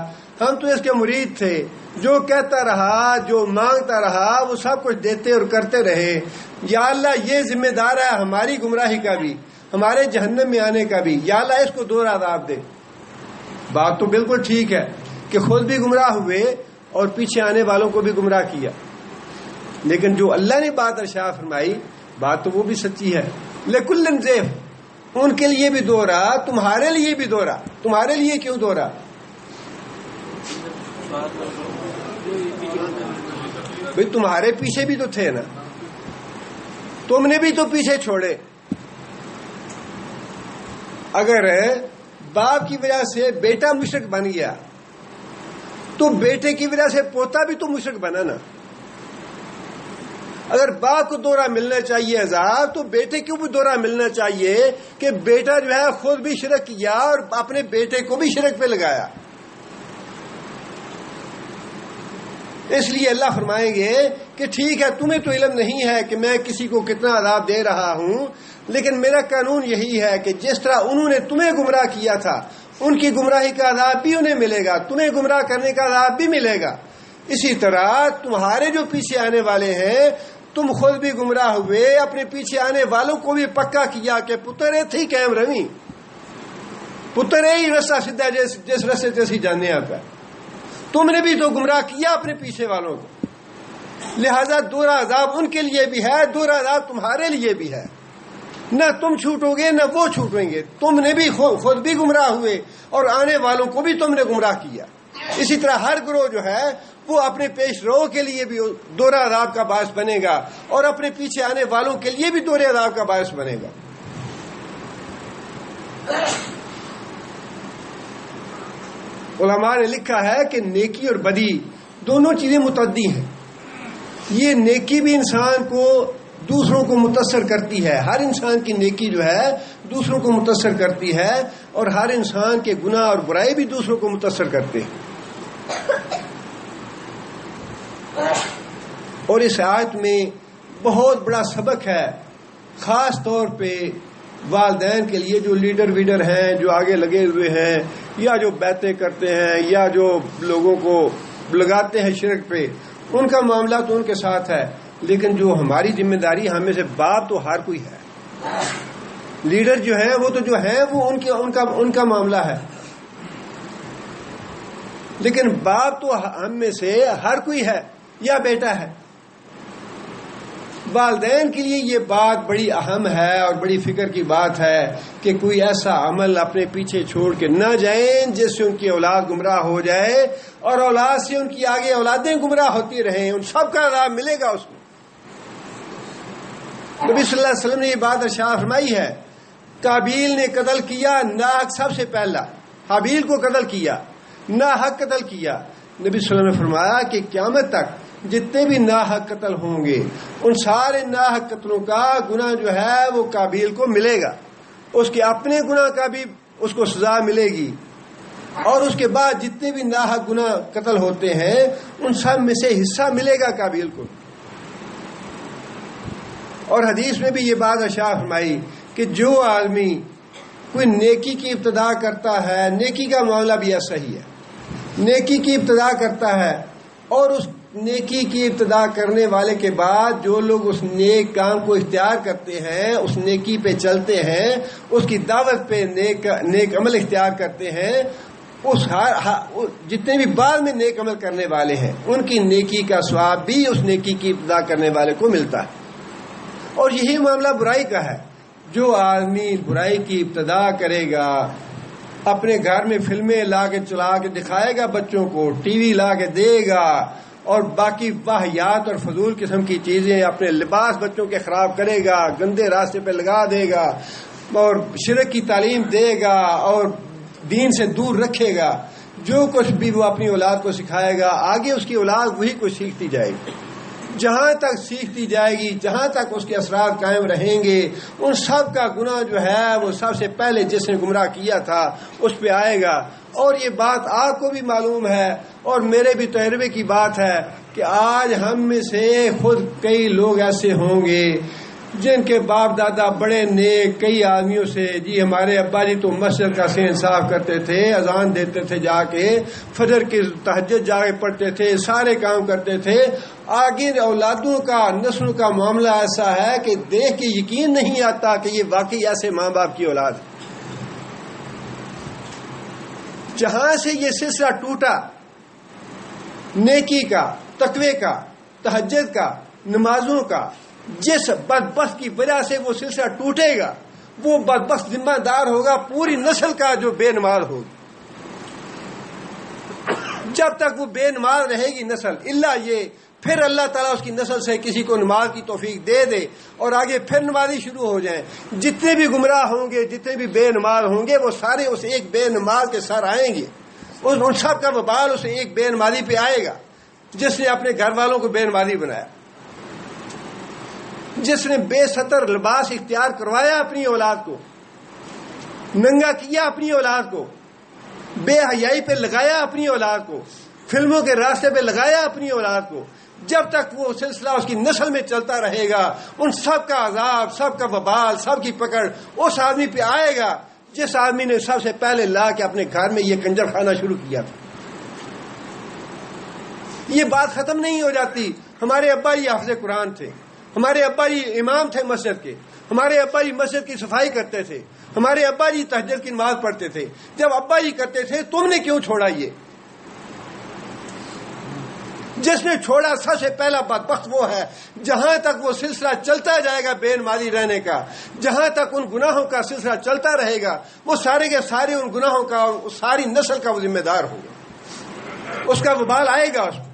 ہم تو اس کے مرید تھے، جو کہتا رہا، جو مانگتا رہا، وہ سب کچھ دیتے اور کرتے رہے۔ یا اللہ یہ ذمہ دار ہے ہماری گمراہی کا بھی، ہمارے جہنم میں آنے کا بھی، یا اللہ اس کو دوہرا عذاب دے۔ بات تو بالکل ٹھیک ہے کہ خود بھی گمراہ ہوئے اور پیچھے آنے والوں کو بھی گمراہ کیا، لیکن جو اللہ نے بات ارشاد فرمائی، بات تو وہ بھی سچی ہے۔ لکل ضعف، ان کے لیے بھی دوہرا، تمہارے لیے بھی دوہرا۔ تمہارے لیے کیوں دوہرا؟ بھئی تمہارے پیچھے بھی تو تھے نا، تم نے بھی تو پیچھے چھوڑے۔ اگر باپ کی وجہ سے بیٹا مشرک بن گیا تو بیٹے کی وجہ سے پوتا بھی تو مشرک بنا نا۔ اگر باپ کو دوہرا ملنا چاہیے عذاب، تو بیٹے کو بھی دوہرا ملنا چاہیے کہ بیٹا جو ہے خود بھی شرک کیا اور اپنے بیٹے کو بھی شرک پہ لگایا۔ اس لیے اللہ فرمائیں گے کہ ٹھیک ہے تمہیں تو علم نہیں ہے کہ میں کسی کو کتنا عذاب دے رہا ہوں، لیکن میرا قانون یہی ہے کہ جس طرح انہوں نے تمہیں گمراہ کیا تھا، ان کی گمراہی کا عذاب بھی انہیں ملے گا، تمہیں گمراہ کرنے کا عذاب بھی ملے گا۔ اسی طرح تمہارے جو پیچھے آنے والے ہیں، تم خود بھی گمراہ ہوئے، اپنے پیچھے آنے والوں کو بھی پکا کیا کہ پتر اے تھی قائم روی، پتر اے ہی رستہ سیدھا جس رستے سے اسی جانے آپ ہے۔ تم نے بھی تو گمراہ کیا اپنے پیچھے والوں کو، لہذا دوہرا عذاب ان کے لیے بھی ہے، دوہرا عذاب تمہارے لیے بھی ہے۔ نہ تم چھوٹو گے نہ وہ چھوٹیں گے، تم نے بھی خود بھی گمراہ ہوئے اور آنے والوں کو بھی تم نے گمراہ کیا۔ اسی طرح ہر گروہ جو ہے وہ اپنے پیش رو کے لیے بھی دوہرا عذاب کا باعث بنے گا اور اپنے پیچھے آنے والوں کے لیے بھی دوہرے عذاب کا باعث بنے گا۔ علماء نے لکھا ہے کہ نیکی اور بدی دونوں چیزیں متعدی ہیں۔ یہ نیکی بھی انسان کو دوسروں کو متاثر کرتی ہے، ہر انسان کی نیکی جو ہے دوسروں کو متاثر کرتی ہے، اور ہر انسان کے گناہ اور برائی بھی دوسروں کو متاثر کرتے ہیں۔ اور اس آیت میں بہت بڑا سبق ہے، خاص طور پہ والدین کے لیے، جو لیڈر ویڈر ہیں، جو آگے لگے ہوئے ہیں، یا جو بیعتیں کرتے ہیں، یا جو لوگوں کو لگاتے ہیں شرک پہ، ان کا معاملہ تو ان کے ساتھ ہے، لیکن جو ہماری ذمہ داری، ہمیں سے باپ تو ہر کوئی ہے۔ لیڈر جو ہیں وہ تو جو ہیں وہ ان کا معاملہ ہے، لیکن باپ تو ہم میں سے ہر کوئی ہے یا بیٹا ہے۔ والدین کے لیے یہ بات بڑی اہم ہے اور بڑی فکر کی بات ہے کہ کوئی ایسا عمل اپنے پیچھے چھوڑ کے نہ جائیں جس سے ان کی اولاد گمراہ ہو جائے اور اولاد سے ان کی آگے اولادیں گمراہ ہوتی رہیں. ان سب کا عذاب ملے گا اس میں. نبی صلی اللہ علیہ وسلم نے یہ بات ارشاد فرمائی ہے. قابیل نے قتل کیا ناحق، سب سے پہلا حابیل کو قتل کیا، ناحق قتل کیا. نبی صلی اللہ علیہ وسلم نے فرمایا کہ قیامت تک جتنے بھی ناحق قتل ہوں گے ان سارے ناحق قتلوں کا گناہ جو ہے وہ قابیل کو ملے گا. اس کے اپنے گناہ کا بھی اس کو سزا ملے گی، اور اس کے بعد جتنے بھی ناحق گناہ قتل ہوتے ہیں ان سب میں سے حصہ ملے گا قابیل کو. اور حدیث میں بھی یہ بات ارشاد فرمائی کہ جو آدمی کوئی نیکی کی ابتدا کرتا ہے، نیکی کا معاملہ بھی ایسا ہی ہے، نیکی کی ابتدا کرتا ہے اور اس نیکی کی ابتدا کرنے والے کے بعد جو لوگ اس نیک کام کو اختیار کرتے ہیں، اس نیکی پہ چلتے ہیں، اس کی دعوت پہ نیک عمل اختیار کرتے ہیں، جتنے بھی بعد میں نیک عمل کرنے والے ہیں ان کی نیکی کا ثواب بھی اس نیکی کی ابتدا کرنے والے کو ملتا ہے. اور یہی معاملہ برائی کا ہے. جو آدمی برائی کی ابتدا کرے گا، اپنے گھر میں فلمیں لا کے چلا کے دکھائے گا، بچوں کو ٹی وی لا کے دے گا، اور باقی واہیات اور فضول قسم کی چیزیں، اپنے لباس بچوں کے خراب کرے گا، گندے راستے پہ لگا دے گا، اور شرک کی تعلیم دے گا اور دین سے دور رکھے گا، جو کچھ بھی وہ اپنی اولاد کو سکھائے گا آگے اس کی اولاد وہی کچھ سیکھتی جائے گی. جہاں تک سیکھتی جائے گی، جہاں تک اس کے اثرات قائم رہیں گے، ان سب کا گناہ جو ہے وہ سب سے پہلے جس نے گمراہ کیا تھا اس پہ آئے گا. اور یہ بات آپ کو بھی معلوم ہے اور میرے بھی تجربے کی بات ہے کہ آج ہم میں سے خود کئی لوگ ایسے ہوں گے جن کے باپ دادا بڑے نیک، کئی آدمیوں سے جی ہمارے ابا جی تو مسجد کا صحیح انصاف کرتے تھے، اذان دیتے تھے، جا کے فجر کی تہجد جا کے پڑھتے تھے، سارے کام کرتے تھے. آگے اولادوں کا، نسلوں کا معاملہ ایسا ہے کہ دیکھ کے یقین نہیں آتا کہ یہ واقعی ایسے ماں باپ کی اولاد ہے. جہاں سے یہ سلسلہ ٹوٹا نیکی کا، تقوی کا، تہجد کا، نمازوں کا، جس بدبخت کی وجہ سے وہ سلسلہ ٹوٹے گا وہ بدبخت ذمہ دار ہوگا پوری نسل کا جو بے نماز ہوگی. جب تک وہ بے نماز رہے گی نسل، الا یہ پھر اللہ تعالیٰ اس کی نسل سے کسی کو نماز کی توفیق دے دے اور آگے پھر نمازی شروع ہو جائیں. جتنے بھی گمراہ ہوں گے، جتنے بھی بے نماز ہوں گے، وہ سارے اس ایک بے نماز کے سر آئیں گے. ان سب کا وبال اسے ایک بے نمازی پہ آئے گا جس نے اپنے گھر والوں کو بے نمازی بنایا، جس نے بے ستر لباس اختیار کروایا اپنی اولاد کو، ننگا کیا اپنی اولاد کو، بے حیائی پہ لگایا اپنی اولاد کو، فلموں کے راستے پہ لگایا اپنی اولاد کو. جب تک وہ سلسلہ اس کی نسل میں چلتا رہے گا ان سب کا عذاب، سب کا وبال، سب کی پکڑ اس آدمی پہ آئے گا جس آدمی نے سب سے پہلے لا کے اپنے گھر میں یہ کنجر خانہ شروع کیا تھا. یہ بات ختم نہیں ہو جاتی. ہمارے ابا جی حافظ قرآن تھے، ہمارے ابا جی امام تھے مسجد کے، ہمارے ابا جی مسجد کی صفائی کرتے تھے، ہمارے ابا جی تہجد کی نماز پڑھتے تھے. جب ابا جی کرتے تھے تم نے کیوں چھوڑا؟ یہ جس نے چھوڑا سب سے پہلا بدبخت وہ ہے. جہاں تک وہ سلسلہ چلتا جائے گا بے نمازی رہنے کا، جہاں تک ان گناہوں کا سلسلہ چلتا رہے گا، وہ سارے کے سارے ان گناہوں کا، ساری نسل کا وہ ذمہ دار ہوگا، اس کا وبال آئے گا اس کو.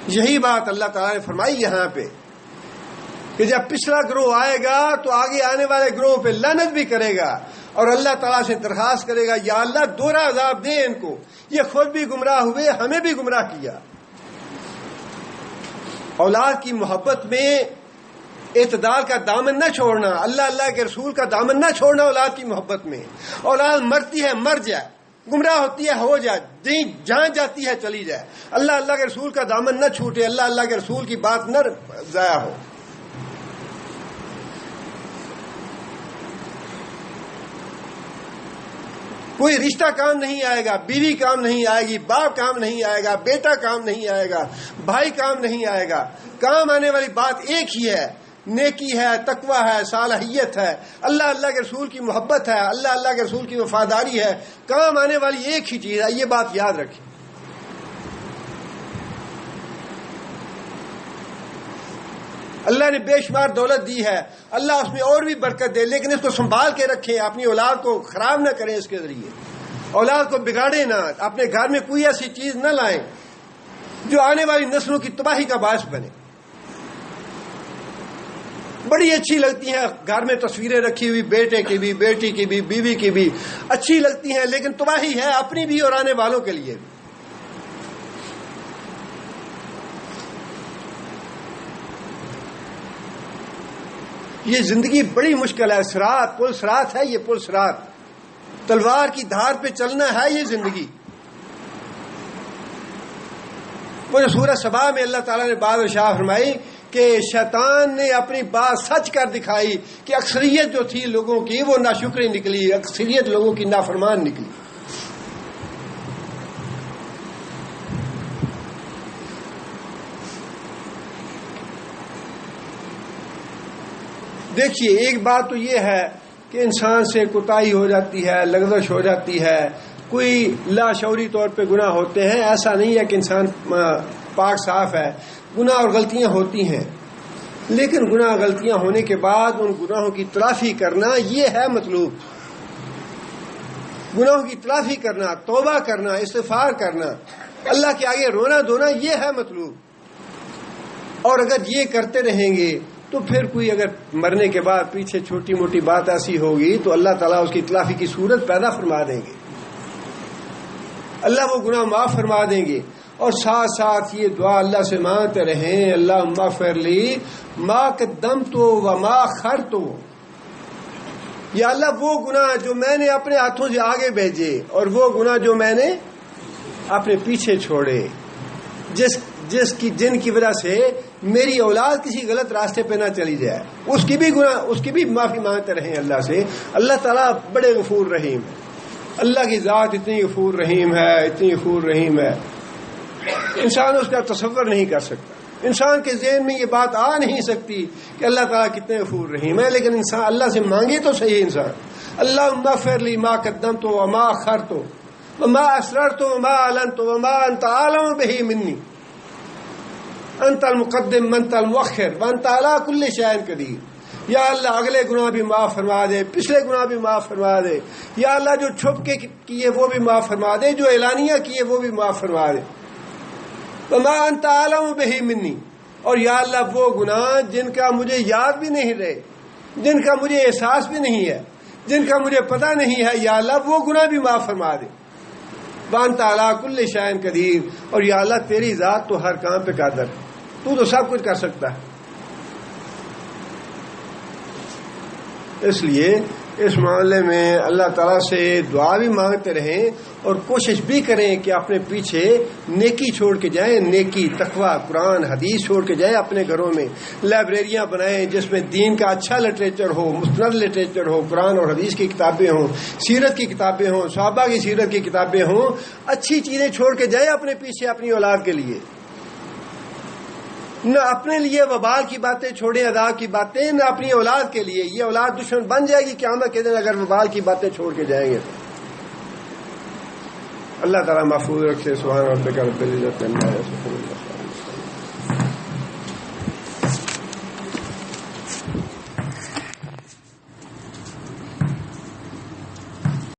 یہی بات اللہ تعالیٰ نے فرمائی یہاں پہ کہ جب پچھلا گروہ آئے گا تو آگے آنے والے گروہ پہ لعنت بھی کرے گا اور اللہ تعالیٰ سے درخواست کرے گا یا اللہ دوہرا عذاب دے ان کو، یہ خود بھی گمراہ ہوئے، ہمیں بھی گمراہ کیا. اولاد کی محبت میں اعتدال کا دامن نہ چھوڑنا، اللہ کے رسول کا دامن نہ چھوڑنا. اولاد کی محبت میں اولاد مرتی ہے مر جائے، گمراہ ہوتی ہے ہو جائے، جہاں جاتی ہے چلی جائے، اللہ کے رسول کا دامن نہ چھوٹے، اللہ کے رسول کی بات نہ ضائع ہو. کوئی رشتہ کام نہیں آئے گا، بیوی کام نہیں آئے گی، باپ کام نہیں آئے گا، بیٹا کام نہیں آئے گا، بھائی کام نہیں آئے گا. کام آنے والی بات ایک ہی ہے، نیکی ہے، تقوی ہے، صالحیت ہے، اللہ کے رسول کی محبت ہے، اللہ کے رسول کی وفاداری ہے. کام آنے والی ایک ہی چیز ہے، یہ بات یاد رکھیں. اللہ نے بے شمار دولت دی ہے، اللہ اس میں اور بھی برکت دے، لیکن اس کو سنبھال کے رکھیں، اپنی اولاد کو خراب نہ کریں، اس کے ذریعے اولاد کو بگاڑیں نہ، اپنے گھر میں کوئی ایسی چیز نہ لائیں جو آنے والی نسلوں کی تباہی کا باعث بنے۔ بڑی اچھی لگتی ہیں گھر میں تصویریں رکھی ہوئی، بیٹے کی بھی، بیٹی کی بھی، بیوی کی بھی اچھی لگتی ہیں، لیکن تباہی ہے اپنی بھی اور آنے والوں کے لیے بھی۔ یہ زندگی بڑی مشکل ہے، صراط، پل صراط ہے، یہ پل صراط، تلوار کی دھار پہ چلنا ہے یہ زندگی۔ وہ سورہ سبا میں اللہ تعالیٰ نے بات ارشاد فرمائی کہ شیطان نے اپنی بات سچ کر دکھائی کہ اکثریت جو تھی لوگوں کی وہ ناشکری نکلی، اکثریت لوگوں کی نافرمان نکلی۔ دیکھیے ایک بات تو یہ ہے کہ انسان سے کوتاہی ہو جاتی ہے، لغزش ہو جاتی ہے، کوئی لاشعوری طور پہ گناہ ہوتے ہیں، ایسا نہیں ہے کہ انسان پاک صاف ہے، گناہ اور غلطیاں ہوتی ہیں، لیکن گناہ غلطیاں ہونے کے بعد ان گناہوں کی تلافی کرنا یہ ہے مطلوب۔ گناہوں کی تلافی کرنا، توبہ کرنا، استغفار کرنا، اللہ کے آگے رونا دھونا، یہ ہے مطلوب۔ اور اگر یہ کرتے رہیں گے تو پھر کوئی اگر مرنے کے بعد پیچھے چھوٹی موٹی بات ایسی ہوگی تو اللہ تعالیٰ اس کی تلافی کی صورت پیدا فرما دیں گے، اللہ وہ گناہ معاف فرما دیں گے۔ اور ساتھ ساتھ یہ دعا اللہ سے مانگتے رہیں، اللہم اغفر لی ما قدمت و ما اخرت، یا اللہ وہ گناہ جو میں نے اپنے ہاتھوں سے آگے بھیجے اور وہ گناہ جو میں نے اپنے پیچھے چھوڑے، جن کی وجہ سے میری اولاد کسی غلط راستے پہ نہ چلی جائے، اس کی بھی معافی مانگتے رہیں اللہ سے۔ اللہ تعالیٰ بڑے غفور رحیم ہے، اللہ کی ذات اتنی غفور رحیم ہے، اتنی غفور رحیم ہے، انسان اس کا تصور نہیں کر سکتا، انسان کے ذہن میں یہ بات آ نہیں سکتی کہ اللہ تعالیٰ کتنے غفور رحیم ہے، لیکن انسان اللہ سے مانگے تو صحیح انسان، اللہم اغفر لی ما قدمت وما اخرت وما اسررت وما اعلنت وما انت اعلم بہ منی انت المقدم وانت المؤخر وانت علی کل شیء قدیر۔ یا اللہ اگلے گناہ بھی معاف فرما دے، پچھلے گناہ بھی معاف فرما دے، یا اللہ جو چھپ کے کیے وہ بھی معاف فرما دے، جو اعلانیہ کیے وہ بھی معاف فرما دے، وما انت اعلم بہ منی، اور یا اللہ وہ گناہ جن کا مجھے یاد بھی نہیں رہے، جن کا مجھے احساس بھی نہیں ہے، جن کا مجھے پتہ نہیں ہے، یا اللہ وہ گناہ بھی معاف فرما دے، وانت علی کل شیء قدیر، اور یا اللہ تیری ذات تو ہر کام پہ قادر ہے، تو سب کچھ کر سکتا ہے۔ اس لیے اس معاملے میں اللہ تعالیٰ سے دعا بھی مانگتے رہیں اور کوشش بھی کریں کہ اپنے پیچھے نیکی چھوڑ کے جائیں، نیکی، تقوی، قرآن حدیث چھوڑ کے جائیں، اپنے گھروں میں لائبریریاں بنائیں جس میں دین کا اچھا لٹریچر ہو، مستند لٹریچر ہو، قرآن اور حدیث کی کتابیں ہوں، سیرت کی کتابیں ہوں، صحابہ کی سیرت کی کتابیں ہوں، اچھی چیزیں چھوڑ کے جائیں اپنے پیچھے اپنی اولاد کے لیے، نہ اپنے لیے وبال کی باتیں چھوڑیں، عذاب کی باتیں، نہ اپنی اولاد کے لیے، یہ اولاد دشمن بن جائے گی قیامت کے دن اگر وبال کی باتیں چھوڑ کے جائیں گے تو۔ اللہ تعالیٰ محفوظ رکھے، سبحان ربک رب العزت عما یصفون۔